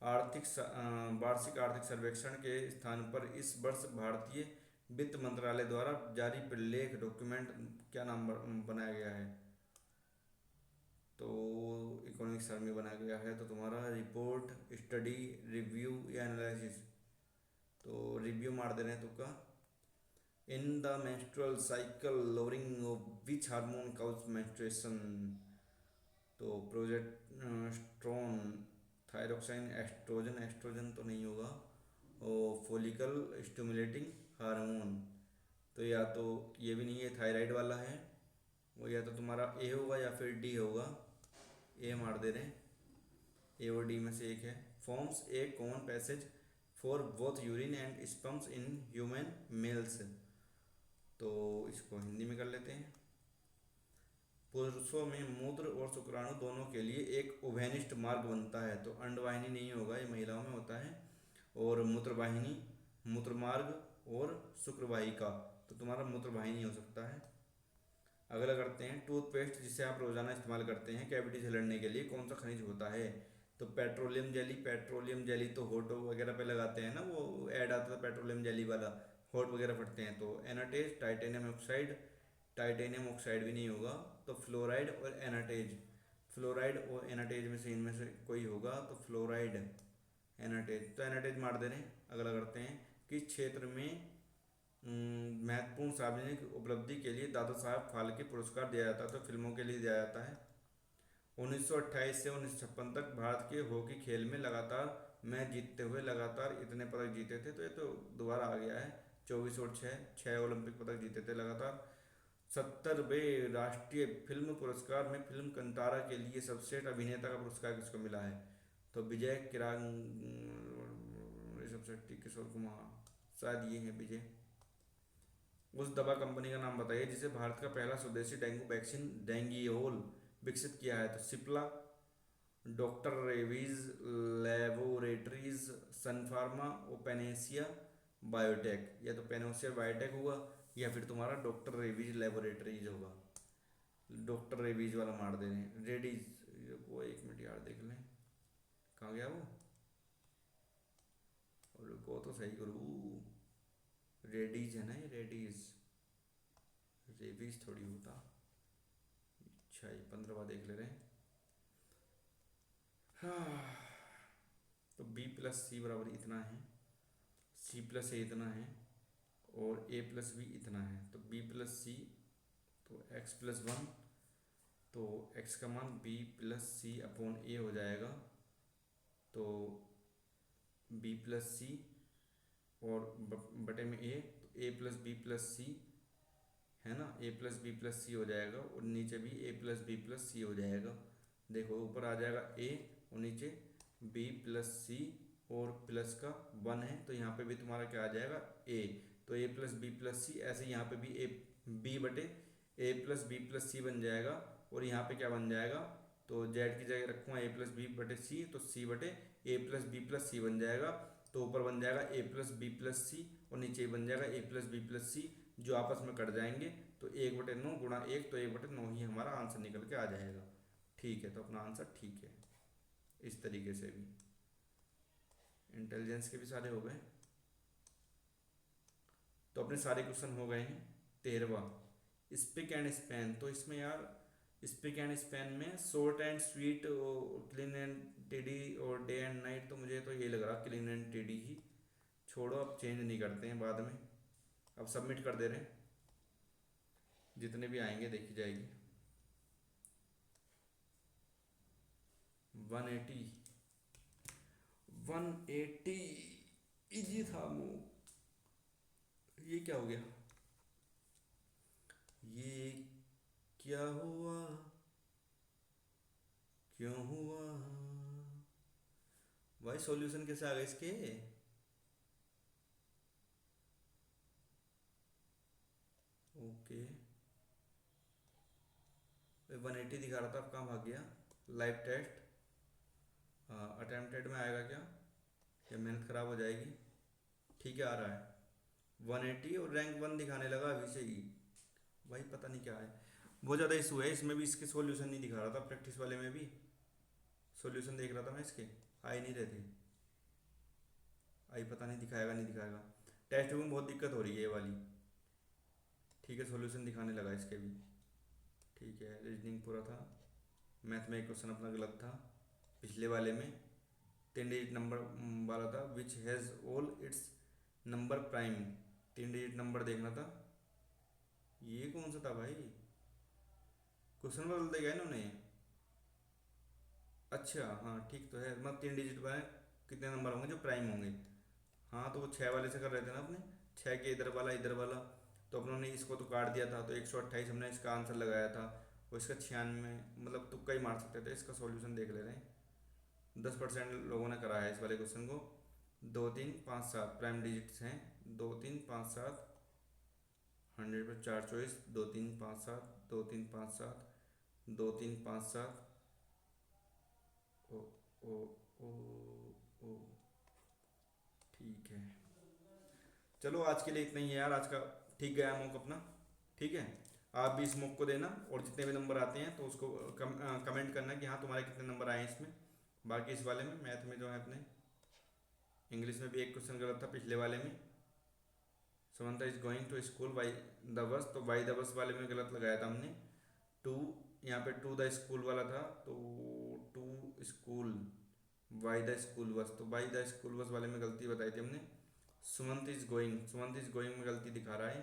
Speaker 1: वार्षिक आर्थिक सर्वेक्षण के स्थान पर इस वर्ष भारतीय वित्त मंत्रालय द्वारा जारी प्रलेख डॉक्यूमेंट क्या नाम बनाया गया है? तो इकोनॉमिक सर्वे बनाया गया है, तो तुम्हारा रिपोर्ट, स्टडी, रिव्यू या एनालिसिस। तो रिव्यू मार दे रहे हैं तुक्का। In the menstrual cycle lowering of which hormone cause menstruation? तो प्रोजेस्टेरोन, थायरोक्साइन, एस्ट्रोजन, एस्ट्रोजन तो नहीं होगा, और फॉलिकल स्टिमुलेटिंग हार्मोन। तो या तो ये भी नहीं है, थायराइड वाला है वो, या तो तुम्हारा ए होगा या फिर डी होगा। ए मार दे रहे हैं, ए और डी में से एक है। Forms a common passage for both urine and sperms in human mails. तो इसको हिंदी में कर लेते हैं। पुरुषों में मूत्र और शुक्राणु दोनों के लिए एक उभयनिष्ठ मार्ग बनता है। तो अंडवाहिनी नहीं होगा, ये महिलाओं में होता है। और मूत्रवाहिनी, मूत्रमार्ग और शुक्रवाहिका, तो तुम्हारा मूत्रवाहिनी हो सकता है। अगला करते हैं, टूथपेस्ट जिसे आप रोजाना इस्तेमाल करते हैं कैविटी से लड़ने के लिए कौन सा खनिज होता है? तो पेट्रोलियम जेली, पेट्रोलियम जेली तो होठ वगैरह पे लगाते हैं ना, वो ऐड आता था पेट्रोलियम जेली वाला, होठ वगैरह फटते हैं। तो एनाटेज, टाइटेनियम ऑक्साइड, टाइटेनियम ऑक्साइड भी नहीं होगा। तो फ्लोराइड और एनाटेज, फ्लोराइड और एनाटेज में से इनमें से कोई होगा, तो फ्लोराइड, एनाटेज। तो एनाटेज मार दे रहे हैं। अगला करते हैं, किस क्षेत्र में महत्वपूर्ण सार्वजनिक उपलब्धि के लिए दादा साहब फाल्के पुरस्कार दिया जाता है? तो फिल्मों के लिए दिया जाता है। 1928 से 1956 तक भारत के हॉकी खेल में लगातार मैच जीतते हुए लगातार इतने पदक जीते थे, तो ये तो दोबारा आ गया है। 24 और 6 ओलंपिक पदक जीते थे लगातार। 70वें राष्ट्रीय फिल्म पुरस्कार में फिल्म कंतारा के लिए सर्वश्रेष्ठ अभिनेता का पुरस्कार किसको मिला है? तो विजय किरांग, ऋषभ शेट्टी, किशोर कुमार, शायद ये है विजय। उस दवा कंपनी का नाम बताइए जिसे भारत का पहला स्वदेशी डेंगू वैक्सीन डेंगियोल विकसित किया है? तो सिप्ला, डॉक्टर रेवीज लेबोरेटरीज, सन फार्मा और पेनेसिया बायोटेक। या तो पेनेसिया बायोटेक होगा या फिर तुम्हारा डॉक्टर रेवीज लेबोरेटरीज होगा। डॉक्टर रेवीज वाला मार दे रहे हैं। रेडीज वो, एक मिनट यार देख लें कहाँ गया वो, और को तो सही करूँ, रेडीज है ना ये, रेडीज, रेबीज थोड़ी होता। अच्छा ये 15वां देख ले रहे हैं। हाँ, तो बी प्लस सी बराबर इतना है, सी प्लस ए इतना है, और ए प्लस बी इतना है। तो बी प्लस सी, तो एक्स प्लस 1, तो एक्स का मान बी प्लस सी अपॉन ए हो जाएगा। तो बी प्लस सी और बटे में ए, तो ए प्लस बी प्लस सी है ना, ए प्लस बी प्लस सी हो जाएगा, और नीचे भी ए प्लस बी प्लस सी हो जाएगा। देखो ऊपर आ जाएगा ए और नीचे बी प्लस सी और प्लस का 1 है, तो यहाँ पे भी तुम्हारा क्या आ जाएगा ए। तो ए प्लस बी प्लस सी, ऐसे यहाँ पे भी ए बी बटे ए प्लस बी प्लस सी बन जाएगा, और यहाँ पे क्या बन जाएगा, तो जेड की जगह रखूँगा ए प्लस बी बटे सी, तो सी बटे ए प्लस बी प्लस सी बन जाएगा। तो ऊपर बन जाएगा ए प्लस बी प्लस सी और नीचे बन जाएगा ए प्लस बी प्लस सी, जो आपस में कट जाएंगे। तो 1/9 गुणा 1, तो 1/9 ही हमारा आंसर निकल के आ जाएगा। ठीक है, तो अपना आंसर ठीक है। इस तरीके से भी इंटेलिजेंस के भी सारे हो गए। तो अपने सारे क्वेश्चन हो गए हैं। 13वां, स्पीक एंड स्पैन। तो इसमें यार स्पीक एंड स्पैन में short and sweet, clean and teddy और डे एंड नाइट, तो मुझे तो ये लग रहा क्लीन एंड टेडी ही। छोड़ो, अब चेंज नहीं करते हैं बाद में, अब सबमिट कर दे रहे हैं। जितने भी आएंगे देखी जाएगी। 180, 180 इजी था वो। ये क्या हो गया, ये क्या हुआ, क्यों हुआ भाई? सॉल्यूशन कैसे आ गए इसके? 180 दिखा रहा था, अब कहाँ भाग गया? लाइव टेस्ट अटेम्प्टेड में आएगा क्या? या मेहनत ख़राब हो जाएगी? ठीक है, आ रहा है 180 और रैंक 1 दिखाने लगा अभी से ही। भाई पता नहीं क्या है, बहुत ज़्यादा इशू है इसमें भी। इसके सॉल्यूशन नहीं दिखा रहा था, प्रैक्टिस वाले में भी सॉल्यूशन देख रहा था मैं इसके, आ ही नहीं रहे थे। आई पता नहीं दिखाएगा नहीं दिखाएगा। टेस्ट बुक में बहुत दिक्कत हो रही है ये वाली। ठीक है, सॉल्यूशन दिखाने लगा इसके भी। ठीक है, रीजनिंग पूरा था। मैथ में एक क्वेश्चन अपना गलत था पिछले वाले में, 3 डिजिट नंबर वाला था, which has all it's number prime. 3 digit number देखना था। ये कौन सा था भाई? क्वेश्चन बदल देगा इन्होंने। अच्छा हाँ ठीक तो है, मतलब 3 डिजिट वाले कितने नंबर होंगे जो प्राइम होंगे। हाँ तो वो 6 वाले से कर रहे थे ना अपने, 6 के इधर वाला। तो अपनों ने इसको तो काट दिया था, तो 128 हमने इसका आंसर लगाया था। और इसका 96, मतलब तुक्का ही मार सकते थे। इसका सॉल्यूशन देख ले रहे हैं। 10% लोगों ने कराया है इस वाले क्वेश्चन को। 2 3 5 7 प्राइम डिजिट्स हैं। 2 3 5 7, 100 पर 4 चॉइस। 2 3 5 7, 2 3 5 7, 2 3 5 7। ओ ओ ओ ओ ठीक है, चलो आज के लिए इतना ही है यार। आज का ठीक गया मॉक अपना। ठीक है, आप भी इस मॉक को देना, और जितने भी नंबर आते हैं तो उसको कमेंट करना कि हाँ तुम्हारे कितने नंबर आए हैं इसमें। बाकी इस वाले में मैथ में जो है अपने, इंग्लिश में भी एक क्वेश्चन गलत था पिछले वाले में। Samantha is going to school by the bus, तो बाई द बस वाले में गलत लगाया था हमने। टू, यहाँ पे टू द स्कूल वाला था, तो to school by the school bus, तो बाई द स्कूल बस वाले में गलती बताई थी हमने। सुमंत इज गोइंग में गलती दिखा रहा है।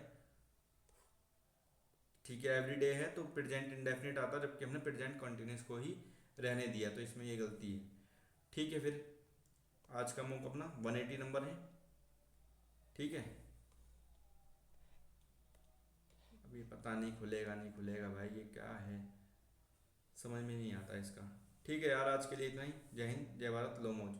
Speaker 1: ठीक है, एवरी डे है तो प्रेजेंट इंडेफिनिट आता, जबकि हमने प्रेजेंट कंटिन्यूस को ही रहने दिया, तो इसमें ये गलती है। ठीक है, फिर आज का मॉक अपना 180 नंबर है। ठीक है, अभी पता नहीं खुलेगा नहीं खुलेगा भाई, ये क्या है समझ में नहीं आता इसका। ठीक है यार, आज के लिए इतना ही। जय हिंद, जय भारत, लो मौज।